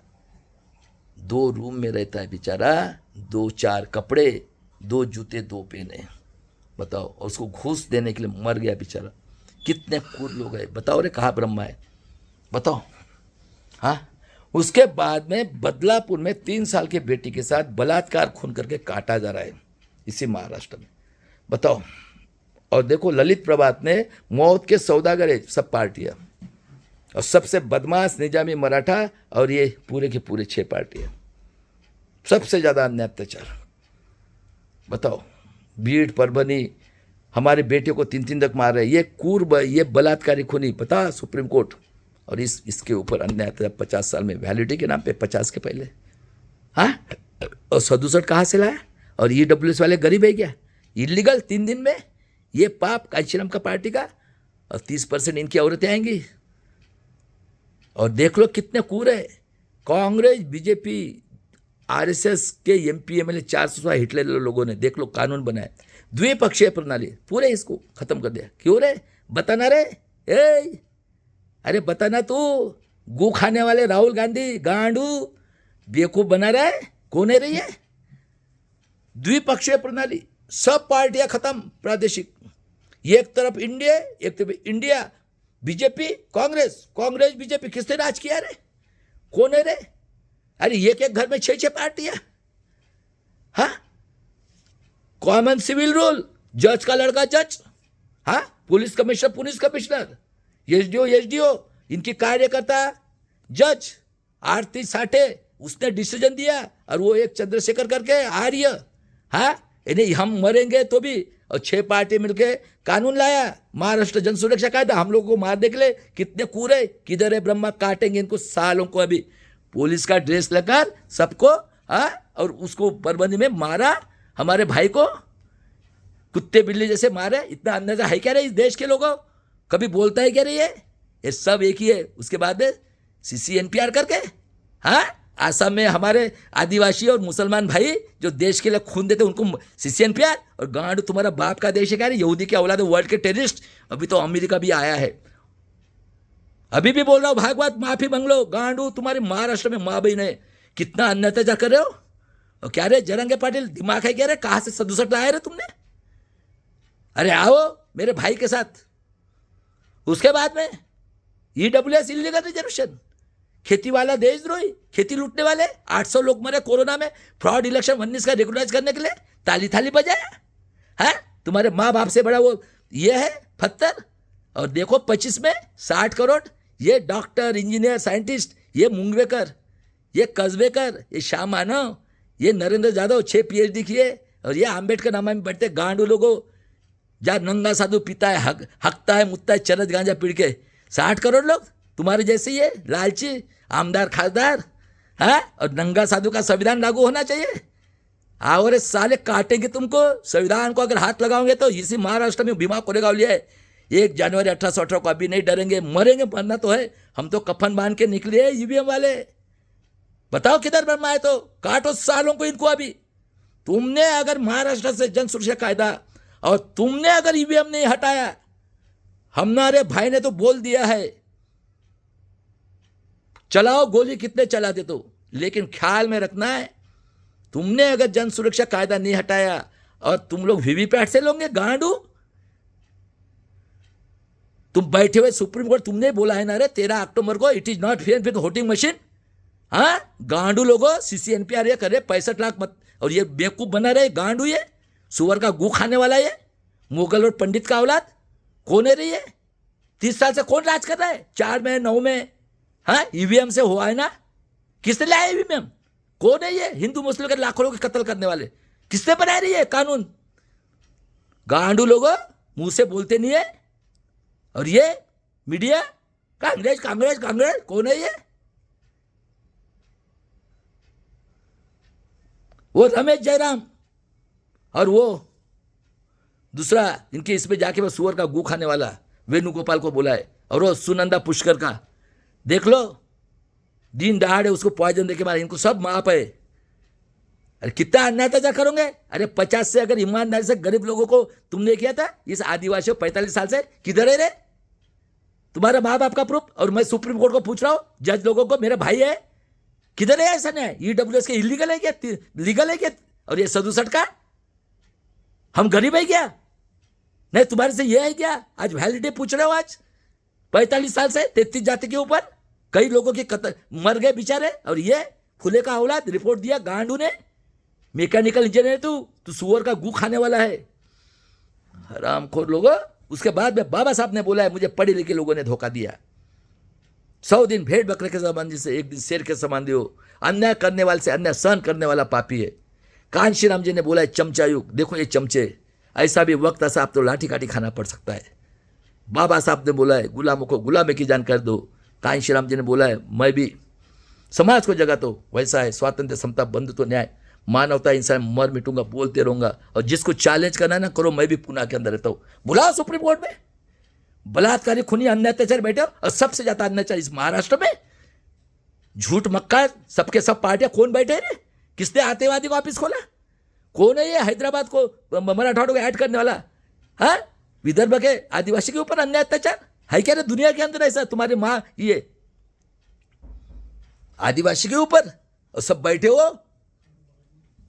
2 रूम में रहता है बेचारा, 2-4 कपड़े, 2 जूते, 2 पेने, बताओ। और उसको घूस देने के लिए मर गया बेचारा। कितने क्रूर लोग हैं, बताओ रे, कहाँ ब्रह्मा है, बताओ। हाँ, उसके बाद में बदलापुर में 3 साल की बेटी के साथ बलात्कार खून करके काटा जा रहा है इसी महाराष्ट्र में, बताओ। और देखो ललित प्रभात ने मौत के सौदागर है सब पार्टियां, और सबसे बदमाश निजामी मराठा, और ये पूरे के पूरे 6 पार्टियां, सबसे ज़्यादा अन्याय अत्याचार, बताओ। भीड़ परभनी हमारे बेटियों को 3-3 तक मार रहे, ये बलात्कारी खूनी, पता सुप्रीम कोर्ट। और इसके ऊपर अन्याय अत्याचार 50 साल में, वैलिडिटी के नाम पे 50 के पहले। हाँ, और 67 कहाँ से लाया? और EWS वाले गरीब है क्या? इलीगल 3 दिन में ये पाप कांचीराम का पार्टी का, और 30% इनकी औरतें आएंगी। और देख लो कितने कूर है। कांग्रेस, बीजेपी, RSS के MP MLA 400 हिटलर लोगों ने देख लो कानून बनाया, द्विपक्षीय प्रणाली, पूरे इसको खत्म कर दिया। क्यों रे? बताना रे, अरे बताना तू। गू खाने वाले राहुल गांधी गांडू बेवकूफ बना रहा है, कौन है रही है? द्विपक्षीय प्रणाली, सब पार्टियां खत्म, प्रादेशिक। एक तरफ इंडिया, एक तरफ India, BJP, Congress, Congress BJP, किसने राज किया रे? कौन है रे? अरे एक घर में 6-6 पार्टियां। हाँ, कॉमन सिविल रूल, जज का लड़का जज, हाँ, पुलिस कमिश्नर, एसडीओ, इनकी कार्यकर्ता जज, आरती साठे, उसने डिसीजन दिया। और वो एक चंद्रशेखर करके आर्य, हाँ, नहीं हम मरेंगे तो भी, और 6 पार्टी मिलके कानून लाया, महाराष्ट्र जन सुरक्षा कायदा, हम लोगों को मारने के लिए। कितने कूरे, किधर है ब्रह्मा? काटेंगे इनको सालों को। अभी पुलिस का ड्रेस लेकर सबको, हाँ, और उसको परबंदी में मारा, हमारे भाई को कुत्ते बिल्ली जैसे मारे। इतना अंदाजा है क्या रे इस देश के लोगों? कभी बोलता है क्या रे ये सब एक ही है। उसके बाद में CCNPR करके, हाँ, आसाम में हमारे आदिवासी और मुसलमान भाई जो देश के लिए खून देते उनको CCNPR, और गांड तुम्हारा बाप का देश है क्या रे? यहूदी के औलाद, वर्ल्ड के टेररिस्ट। अभी तो अमेरिका भी आया है, अभी भी बोल रहा हूँ, भागवत माफी मांग लो। गांडू तुम्हारे महाराष्ट्र में माँ बहन है, कितना अत्याचार कर रहे हो। और क्या रे जरंगे पाटिल, दिमाग है क्या रे? कहाँ से 67 लाए रे तुमने? अरे आओ मेरे भाई के साथ। उसके बाद में EWS इलीगल रिजर्वेशन, खेती वाला देशद्रोही, खेती लूटने वाले, 800 लोग मरे कोरोना में, फ्रॉड इलेक्शन 19 का रेगुलराइज करने के लिए ताली थाली बजाया है। तुम्हारे माँ बाप से बड़ा वो ये है पत्थर। और देखो 25 में 60 करोड़, ये डॉक्टर, इंजीनियर, साइंटिस्ट, ये मुंगवेकर, ये कस्बेकर, ये शाह मानव, ये नरेंद्र यादव 6 PhD किए, और ये आम्बेडकर नामा में बैठते गांडू लोगों, जहाँ नंगा साधु पीता है, हकता है, मुत्ता है, चरस गांजा पीड़ के। 60 करोड़ लोग तुम्हारे जैसे ही है, लालची आमदार खासदार, हाँ। और नंगा साधु का संविधान लागू होना चाहिए। आओ रे साले, काटेंगे तुमको। संविधान को अगर हाथ लगाओगे तो इसी महाराष्ट्र में भीमा कोरेगांव लिया है 1 जनवरी 1818 को। अभी नहीं डरेंगे, मरेंगे, मरना तो है। हम तो कफन बांध के निकले EVM वाले। बताओ किधर ब्रह्मा है तो काटो सालों को इनको। अभी तुमने अगर महाराष्ट्र से जन सुरक्षा कायदा, और तुमने अगर EVM नहीं हटाया, हमारे भाई ने तो बोल दिया है, चलाओ गोली कितने चलाते तो। लेकिन ख्याल में रखना है, तुमने अगर जन सुरक्षा कायदा नहीं हटाया, और तुम लोग VVPAT से लोगे गांडू। तुम बैठे हुए सुप्रीम कोर्ट, तुमने बोला है ना रे 13 अक्टूबर को, it is not fair with voting machine. हाँ, गांडू लोगों, CCNPR ये करे 65 लाख मत, और ये बेवकूफ बना रहे गांडू, ये सुअर का गू खाने वाला, ये मुगल और पंडित का औलाद। कौन है रे ये? 30 साल से कौन राज कर रहा है? 4 में 9 में, हाँ, EVM से हुआ है ना। किसने लाया EVM? कौन है ये? हिंदू मुस्लिम के लाखों लोग कत्ल करने वाले, किसने बनाया रही है कानून? गांडू लोगों, मुंह से बोलते नहीं है। और ये मीडिया, कांग्रेस कांग्रेस कांग्रेस, कौन है ये? वो रमेश जयराम, और वो दूसरा इनके इसमें जाके वो सुअर का गू खाने वाला वेणुगोपाल को बोला है, और वो सुनंदा पुष्कर का देख लो, दिन दहाड़े उसको पॉइजन देके मारा। इनको सब माफ है। अरे कितना अन्याय अत्याचार करोगे? अरे 50 से अगर ईमानदारी से गरीब लोगों को तुमने किया था, इस आदिवासियों 45 साल से किधर है रे तुम्हारा माँ बाप का प्रूफ? और मैं सुप्रीम कोर्ट को पूछ रहा हूं, जज लोगों को, मेरा भाई है, किधर है ऐसा न्याय? ईडब्ल्यूएस के इलीगल है क्या, लीगल है क्या? और ये 67 का हम गरीब है क्या? नहीं तुम्हारे से ये है क्या? आज वैलिडिटी पूछ रहे हो? आज 45 साल से 33 जाति के ऊपर कई लोगों के मर गए बेचारे, और ये फुले का औलाद रिपोर्ट दिया गांडू ने, मैकेनिकल इंजीनियर तू सुअर का गू खाने वाला है, हरामखोर लोगों। उसके बाद में बाबा साहब ने बोला है, मुझे पढ़े लिखे लोगों ने धोखा दिया। 100 दिन भेड़ बकरे के समान जिसे एक दिन शेर के समान दियो, अन्याय करने वाले से अन्याय सहन करने वाला पापी है। कांशी राम जी ने बोला है चमचा युग, देखो ये चमचे, ऐसा भी वक्त ऐसा आप तो लाठी काठी खाना पड़ सकता है। बाबा साहब ने बोला है गुलामों को गुलामी की जान कर दो। कांशी राम जी ने बोला है मैं भी समाज को जगा तो वैसा है, स्वातंत्र समता बंधुत्व न्याय मानवता इंसान, मर मिटूंगा बोलते रहूंगा, और जिसको चैलेंज करना ना करो, मैं भी पुणे के अंदर रहता हूं, बुलाओ सुप्रीम कोर्ट में। बलात्कारी खूनी अन्य अत्याचार बैठे हो, और सबसे ज्यादा अत्याचार इस महाराष्ट्र में, झूठ मक्का सबके सब पार्टियां कौन बैठे रे? किसने आतंकवादी को ऑफिस खोला? कौन है ये हैदराबाद को मराठवाड़ों को ऐड करने वाला? हाँ, विदर्भ के आदिवासी के ऊपर अन्याय अत्याचार है क्या रे दुनिया के अंदर? ऐसा तुम्हारे माँ ये आदिवासी के ऊपर, और सब बैठे हो।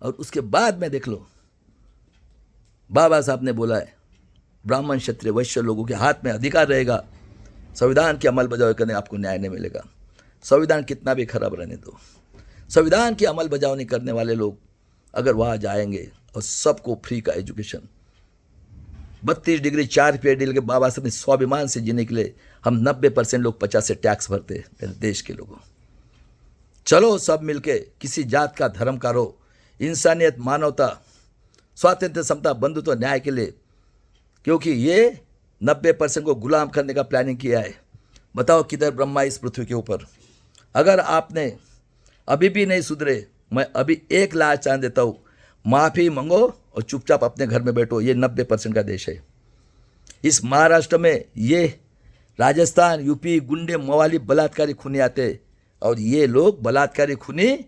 और उसके बाद में देख लो, बाबा साहब ने बोला है ब्राह्मण क्षत्रिय वैश्य लोगों के हाथ में अधिकार रहेगा, संविधान की अमल बजावनी करने आपको न्याय नहीं मिलेगा। संविधान कितना भी खराब रहने दो, संविधान की अमल बजावनी करने वाले लोग अगर वहाँ जाएंगे, और सबको फ्री का एजुकेशन, 32 डिग्री 4 PhD के बाबा साहब ने स्वाभिमान से जीने के लिए हम 90% लोग 50 से टैक्स भरते हैं मेरे देश के लोगों। चलो सब मिलके किसी जात का धर्म का रो, इंसानियत मानवता स्वातंत्र समता बंधुत्व न्याय के लिए, क्योंकि ये 90% को गुलाम करने का प्लानिंग किया है। बताओ किधर ब्रह्मा इस पृथ्वी के ऊपर? अगर आपने अभी भी नहीं सुधरे, मैं अभी 1 लाख चांद देता हूँ, माफ़ी मांगो और चुपचाप अपने घर में बैठो। ये 90% का देश है। इस महाराष्ट्र में ये राजस्थान यूपी गुंडे मवाली बलात्कारी खूनी आते, और ये लोग बलात्कारी खूनी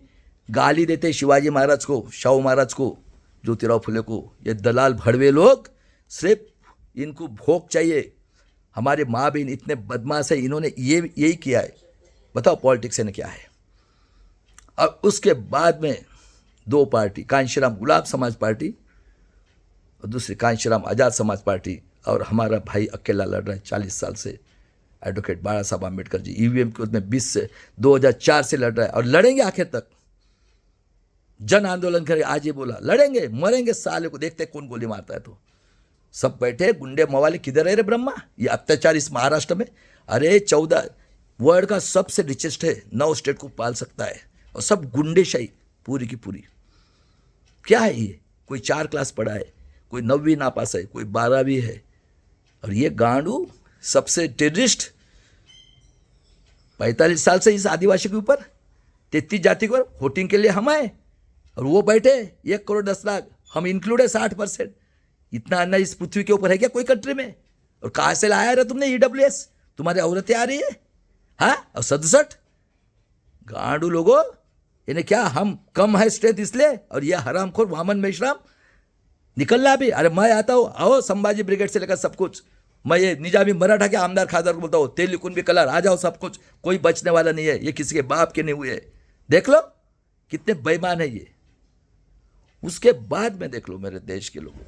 गाली देते शिवाजी महाराज को, शाहू महाराज को, ज्योतिराव फुले को। ये दलाल भड़वे लोग, सिर्फ इनको भोग चाहिए। हमारे माँ बहन इतने बदमाश है, इन्होंने यही किया है। बताओ पॉलिटिक्स ने क्या है? और उसके बाद में 2 पार्टी, कांशीराम गुलाब समाज पार्टी और दूसरी कांशीराम आज़ाद समाज पार्टी, और हमारा भाई अकेला लड़ रहा है 40 साल से, एडवोकेट बाबा साहब आम्बेडकर जी। ईवीएम के उसमें 2004 से लड़ रहा है, और लड़ेंगे आखिर तक। जन आंदोलन करे, आज ये बोला लड़ेंगे मरेंगे, साले को देखते कौन गोली मारता है। तो सब बैठे गुंडे मवाली, किधर है रे ब्रह्मा? ये अत्याचार इस महाराष्ट्र में। अरे 14 वर्ल्ड का सबसे रिचेस्ट है, 9 स्टेट को पाल सकता है, और सब गुंडेशाही पूरी की पूरी। क्या है ये? कोई 4 क्लास पढ़ा है, कोई 9वीं नापास है, कोई 12वीं है, और ये गांडू सबसे टेररिस्ट 45 साल से इस आदिवासी के ऊपर, 33 जाति को वोटिंग के लिए हम आए, और वो बैठे 1 करोड़ 10 लाख, हम इंक्लूड है 60%। इतना अन्याय इस पृथ्वी के ऊपर है क्या कोई कंट्री में? और कहाँ से लाया रहा तुमने ईडब्ल्यूएस? तुम्हारी औरतें आ रही है, हाँ? और 67 गांडू लोगों, इन्हें क्या हम कम है स्ट्रेंथ इसलिए? और ये हरामखोर वामन मेश्राम निकलना भी। अरे मैं आता हूँ, आओ संभाजी ब्रिगेड से लेकर सब कुछ, मैं ये निजामी मराठा के आमदार खासदार को बोलता हूँ, तेली कुंभी कलर आ जाओ, सब कुछ, कोई बचने वाला नहीं है। ये किसी के बाप के नहीं हुए। देख लो कितने बेईमान है ये। उसके बाद में देख लो मेरे देश के लोगों,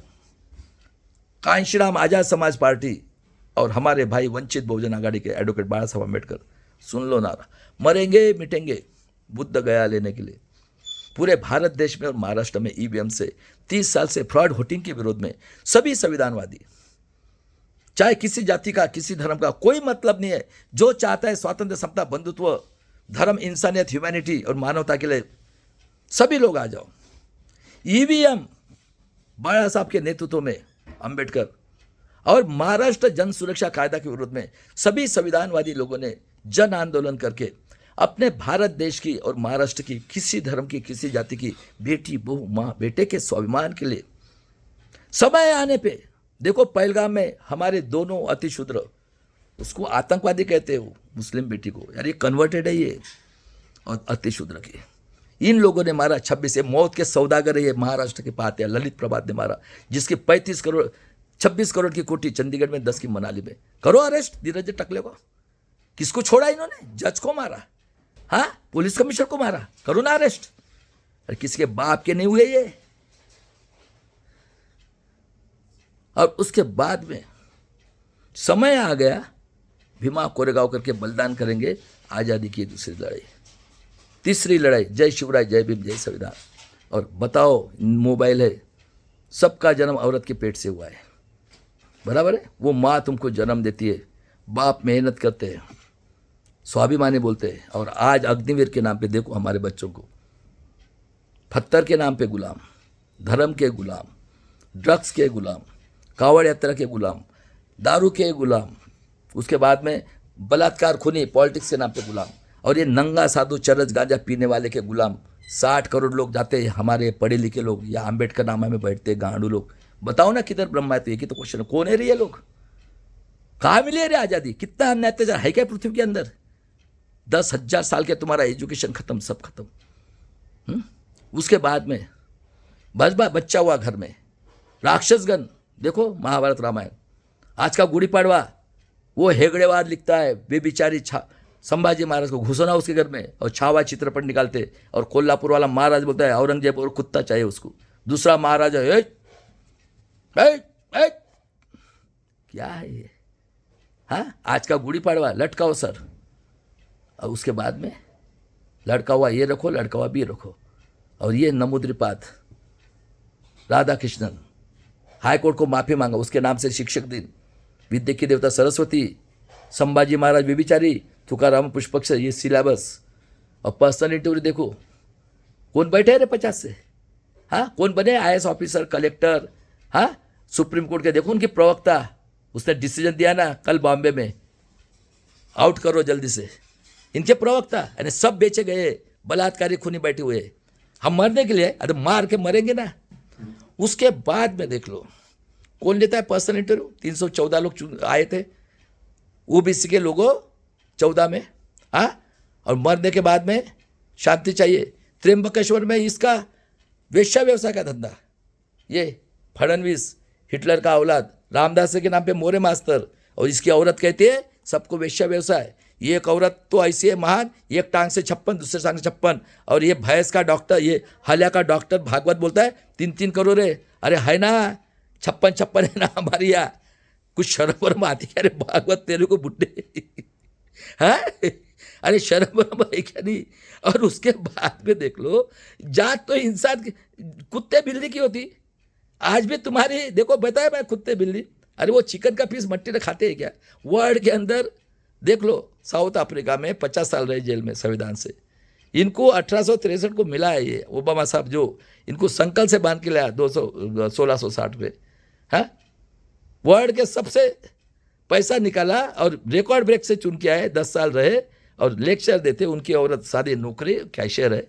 कांशीराम आजाद समाज पार्टी और हमारे भाई वंचित बहुजन आघाड़ी के एडवोकेट बाबा साहब अम्बेडकर, सुन लो नारा, मरेंगे मिटेंगे बुद्ध गया लेने के लिए। पूरे भारत देश में और महाराष्ट्र में ईवीएम से 30 साल से फ्रॉड वोटिंग के विरोध में सभी संविधानवादी, चाहे किसी जाति का किसी धर्म का कोई मतलब नहीं है, जो चाहता है स्वातंत्र समता बंधुत्व धर्म इंसानियत ह्यूमैनिटी और मानवता के लिए, सभी लोग आ जाओ। ईवीएम बाबा साहब के नेतृत्व में अंबेडकर और महाराष्ट्र जन सुरक्षा कायदा के विरोध में सभी संविधानवादी लोगों ने जन आंदोलन करके अपने भारत देश की और महाराष्ट्र की किसी धर्म की किसी जाति की बेटी बहू माँ बेटे के स्वाभिमान के लिए समय आने पे देखो, पहलगाम में हमारे दोनों अतिशूद्र, उसको आतंकवादी कहते हैं वो मुस्लिम बेटी को, यार ये कन्वर्टेड है ये, और अतिशूद्र की इन लोगों ने मारा। 26 मौत के सौदागर है ये, महाराष्ट्र के पाते ललित प्रभात ने मारा, जिसकी 35 करोड़ 26 करोड़ की कोठी चंडीगढ़ में, 10 की मनाली में। करो अरेस्ट धीरज टकले को। किसको छोड़ा इन्होंने? जज को मारा, हाँ, पुलिस कमिश्नर को मारा, करो ना अरेस्ट। और किसके बाप के नहीं हुए ये? और उसके बाद में समय आ गया, भीमा कोरेगांव करके बलिदान करेंगे, आज़ादी की दूसरी लड़ाई, तीसरी लड़ाई, जय शिवराय, जय भीम, जय संविधान। और बताओ, मोबाइल है, सबका जन्म औरत के पेट से हुआ है, बराबर है। वो माँ तुमको जन्म देती है, बाप मेहनत करते हैं, स्वाभिमानी बोलते हैं, और आज अग्निवीर के नाम पे देखो हमारे बच्चों को, पत्थर के नाम पे गुलाम, धर्म के गुलाम, ड्रग्स के गुलाम, कावड़ यात्रा के गुलाम, दारू के गुलाम, उसके बाद में बलात्कार खूनी पॉलिटिक्स के नाम पे गुलाम, और ये नंगा साधु चरस गांजा पीने वाले के गुलाम। 60 करोड़ लोग जाते हैं हमारे पढ़े लिखे लोग, या अम्बेडकर नामा में बैठते गांडू लोग। बताओ ना किधर ब्रह्मा है? तो एक ही तो क्वेश्चन, कौन है रे ये लोग? कहाँ मिले रे आज़ादी? कितना अन्याय अत्याचार है क्या पृथ्वी के अंदर? 10,000 साल के तुम्हारा एजुकेशन खत्म, सब खत्म। उसके बाद में बस बच्चा हुआ घर में, राक्षसगण देखो महाभारत रामायण। आज का गुड़ी पाड़वा वो हेगड़ेवाद लिखता है, वे बेचारी संभाजी महाराज को घुसना उसके घर में, और छावा चित्रपट निकालते, और कोल्हापुर वाला महाराज बोलता है औरंगजेब और कुत्ता चाहिए उसको। दूसरा महाराज है क्या है ये? हाँ, आज का गुड़ी पाड़वा लटकाओ सर, और उसके बाद में लड़का हुआ ये रखो, लड़का हुआ भी रखो। और ये नमुद्रिपाद राधा कृष्णन हाईकोर्ट को माफी मांगा, उसके नाम से शिक्षक दिन, विद्या की देवता सरस्वती, संभाजी महाराज व्यभिचारी, तुकाराम पुष्पक, ये सिलेबस। और पर्सनल इंटरव्यू देखो, कौन बैठे रे 50 से, हाँ, कौन बने IAS ऑफिसर, कलेक्टर, हाँ, सुप्रीम कोर्ट के देखो उनके प्रवक्ता, उसने डिसीजन दिया ना कल बॉम्बे में, आउट करो जल्दी से इनके प्रवक्ता, यानी सब बेचे गए, बलात्कारी खूनी बैठे हुए। हम मरने के लिए, अरे मार के मरेंगे ना। उसके बाद में देख लो कौन लेता है पर्सनल इंटरव्यू। 314 लोग आए थे OBC के लोगों 14 में, हाँ, और मरने के बाद में शांति चाहिए। त्र्यंबकेश्वर में इसका वेश्या व्यवसाय का धंधा, ये फडणवीस हिटलर का औलाद, रामदास के नाम पे मोरे मास्टर, और इसकी औरत कहती है सबको वेश्या व्यवसाय। ये एक औरत तो ऐसी है महान, एक टांग से 56, दूसरे टांग से 56, और ये भैंस का डॉक्टर, ये हल्या का डॉक्टर, भागवत बोलता है 3-3 करोड़ है। अरे है ना, 56 है ना हमारी यहाँ, कुछ शर्म वर्म आती है? अरे भागवत तेरे को बुढ़े हैं, अरे शर्म वर्म है क्या नहीं? और उसके बाद में देख लो, जात तो इंसान कुत्ते बिल्ली की होती। आज भी तुम्हारी देखो, बताया मैं, कुत्ते बिल्ली, अरे वो चिकन का पीस मट्टी में खाते हैं क्या? वर्ल्ड के अंदर देख लो, साउथ अफ्रीका में 50 साल रहे जेल में संविधान से। इनको 1863 को मिला है ये ओबामा साहब, जो इनको संकल से बांध के लाया 1660 में, हाँ, वर्ल्ड के सबसे पैसा निकाला, और रिकॉर्ड ब्रेक से चुन के आए, 10 साल रहे, और लेक्चर देते। उनकी औरत सादी नौकरी कैशियर है,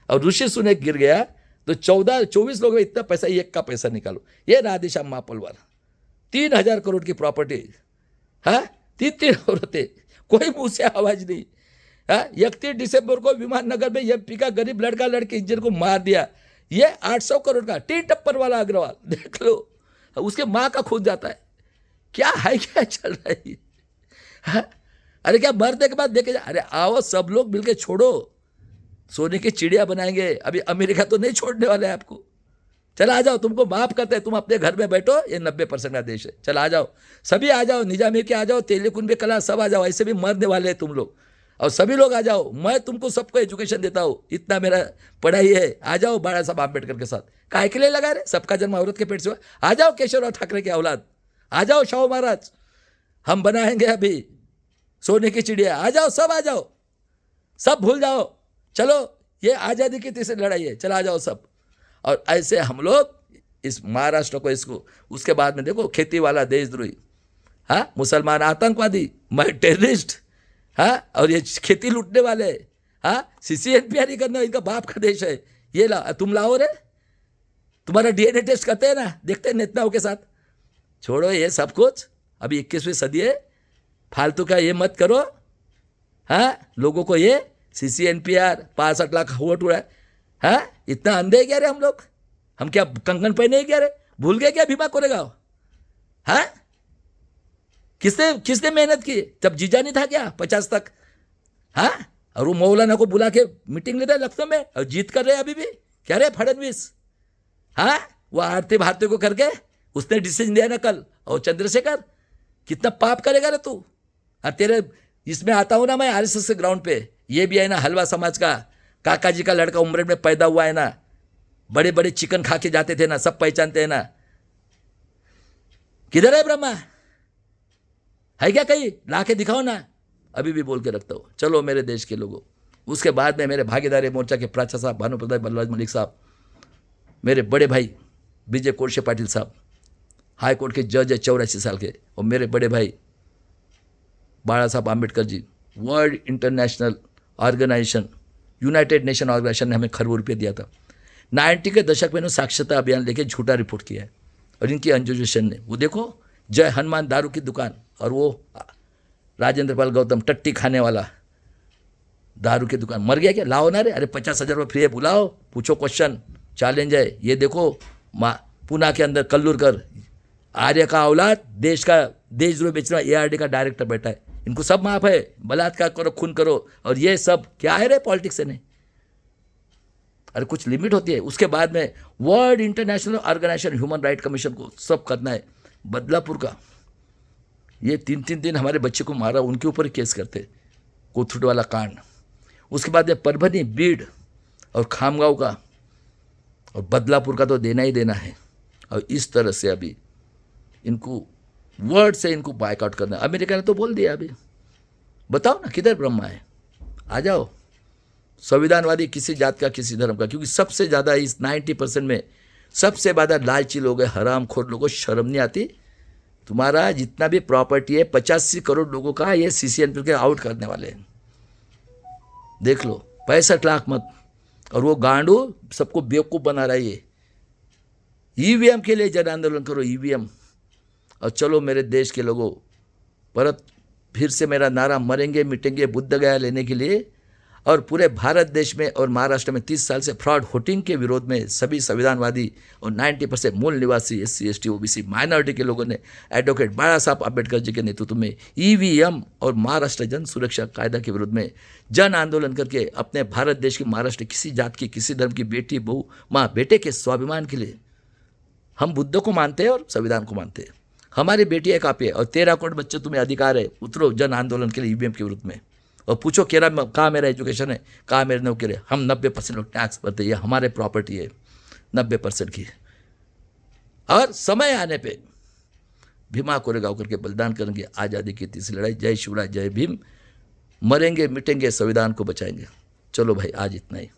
और ऋषि सुनक गिर गया तो 24 लोग में इतना पैसा, एक का पैसा निकालो। ये राधेश्याम महापलवार, 3000 करोड़ की प्रॉपर्टी, हाँ, 3 औरतें, कोई मुंह से आवाज नहीं। 31 दिसंबर को विमान नगर में MP का गरीब लड़का लड़के इंजन को मार दिया। ये 800 करोड़ का टी टप्पर वाला अग्रवाल, देख लो, उसके माँ का खून जाता है। क्या है, क्या चल रहा है? हाँ? अरे क्या मरने के बाद देखे जा, अरे आओ सब लोग मिलके छोड़ो, सोने की चिड़िया बनाएंगे। अभी अमेरिका तो नहीं छोड़ने वाले हैं आपको। चला आ जाओ, तुमको माफ करते हैं, तुम अपने घर में बैठो, ये 90% का देश है। चला आ जाओ, सभी आ जाओ, निजामी के आ जाओ, तेलकुंबे कला सब आ जाओ, ऐसे भी मरने वाले हैं तुम लोग, और सभी लोग आ जाओ। मैं तुमको सबको एजुकेशन देता हूँ, इतना मेरा पढ़ाई है, आ जाओ बाबा साहब आम्बेडकर के साथ। काहे के लिए लगा रहे? सबका जन्म औरत के पेट से हुआ। आ जाओ केशवराव ठाकरे के औलाद, आ जाओ शाहू महाराज, हम बनाएंगे अभी सोने की चिड़िया। आ जाओ, सब आ जाओ, सब भूल जाओ, चलो ये आज़ादी की तीसरी लड़ाई है, चला आ जाओ सब। और ऐसे हम लोग इस महाराष्ट्र को, इसको, उसके बाद में देखो खेती वाला देशद्रोही, हाँ, मुसलमान आतंकवादी, मैं टेररिस्ट, हाँ, और ये खेती लूटने वाले, हाँ, CCNPR करना इनका बाप का देश है। ये तुम लाओ रे, तुम्हारा डीएनए टेस्ट करते हैं ना, देखते हैं नेताओं के साथ। छोड़ो ये सब कुछ, अभी 21वीं सदी है, फालतू का ये मत करो। हाँ, लोगों को ये CC/NPR 65 लाख वोट उड़ा है। हाँ, इतना अंधे है क्या रे हम लोग? हम क्या कंगन पहने हैं क्या रे? भूल गए क्या भीमा कोरेगांव? हाँ, किसने किसने मेहनत की? जब जीजा नहीं था क्या 50 तक? हाँ, और वो मौलाना को बुला के मीटिंग ले रहे लखनऊ में और जीत कर रहे अभी भी। क्या रे फडणवीस? हाँ, वो आरती भारती को करके उसने डिसीजन दिया ना कल। और चंद्रशेखर, कितना पाप करेगा रे तू? हाँ, तेरे इसमें आता हूँ ना मैं RSS के ग्राउंड पे। ये भी है ना हलवा समाज का, काका जी का लड़का उम्र में पैदा हुआ है ना, बड़े बड़े चिकन खा के जाते थे ना, सब पहचानते हैं ना। किधर है ब्रह्मा? है क्या कहीं? ला के दिखाओ ना। अभी भी बोल के रखता हूँ। चलो मेरे देश के लोगों, उसके बाद में मेरे भागीदारी मोर्चा के प्राचा साहब, भानुप्रताप बल्लभराज मलिक साहब, मेरे बड़े भाई विजय कोरशे पाटिल साहब, हाई कोर्ट के जज है 84 साल के, और मेरे बड़े भाई बाला साहब Ambedkar ji, world international organisation, united nation organisation ने हमें खरबों रुपये दिया था। 90 के दशक में इन्होंने साक्षरता अभियान लेके झूठा रिपोर्ट किया है, और इनकी ऑर्गेनाइजेशन ने, वो देखो, जय हनुमान दारू की दुकान, और वो राजेंद्र पाल गौतम टट्टी खाने वाला, दारू की दुकान, मर गया क्या? लाओ ना रे। अरे 50,000 रुपये फ्री है, बुलाओ, पूछो क्वेश्चन, चैलेंज है। ये देखो पूना के अंदर कल्लूरकर, आर्य का औलाद, देशद्रोह बेचने वाला ARD का डायरेक्टर बैठा है। इनको सब माफ है, बलात्कार करो, खून करो, और ये सब क्या है रे? पॉलिटिक्स है नहीं। अरे कुछ लिमिट होती है। उसके बाद में world international organization human right commission को सब करना है। बदलापुर का ये 3-3 दिन हमारे बच्चे को मारा, उनके ऊपर केस करते, कोथरूड वाला कांड। उसके बाद में परभनी, बीड़ और खामगांव का, और बदलापुर का तो देना ही देना है। और इस तरह से अभी इनको वर्ड से इनको बायकआउट करना है। अमेरिका ने तो बोल दिया अभी। बताओ ना किधर ब्रह्मा है? आ जाओ, संविधानवादी किसी जात का, किसी धर्म का, क्योंकि सबसे ज़्यादा इस 90% में सबसे ज़्यादा लालची लोग हैं, हरामखोर लोगों को शर्म नहीं आती। तुम्हारा जितना भी प्रॉपर्टी है 85 करोड़ लोगों का, ये CC/NPR के आउट करने वाले हैं। देख लो, 65 लाख मत, और वो गांडू सबको बेवकूफ़ बना रहा है। ये EVM के लिए जन आंदोलन करो, EVM। और चलो मेरे देश के लोगों, परत फिर से मेरा नारा, मरेंगे मिटेंगे बुद्ध गया लेने के लिए। और पूरे भारत देश में और महाराष्ट्र में 30 साल से फ्रॉड वोटिंग के विरोध में सभी संविधानवादी और 90% मूल निवासी SC ST OBC माइनॉरिटी के लोगों ने एडवोकेट बाला साहब आम्बेडकर जी के नेतृत्व में EVM और महाराष्ट्र जन सुरक्षा कायदा के विरोध में जन आंदोलन करके अपने भारत देश की, महाराष्ट्र किसी जात की, किसी धर्म की बेटी, बहू, माँ, बेटे के स्वाभिमान के लिए, हम बुद्ध को मानते हैं और संविधान को मानते हैं। हमारी बेटी एक आप है, और 13 करोड़ बच्चे, तुम्हें अधिकार है, उतरो जन आंदोलन के लिए EVM के विरुद्ध में, और पूछो कहाँ मेरा एजुकेशन है, कहाँ मेरे नौकरी है। हम 90% लोग टैक्स भरते हैं, ये हमारे प्रॉपर्टी है 90% की। और समय आने पे भीमा कोरेगांव करके बलिदान करेंगे आज़ादी की तीसरी लड़ाई। जय शिवराज, जय भीम। मरेंगे मिटेंगे, संविधान को बचाएंगे। चलो भाई, आज इतना ही।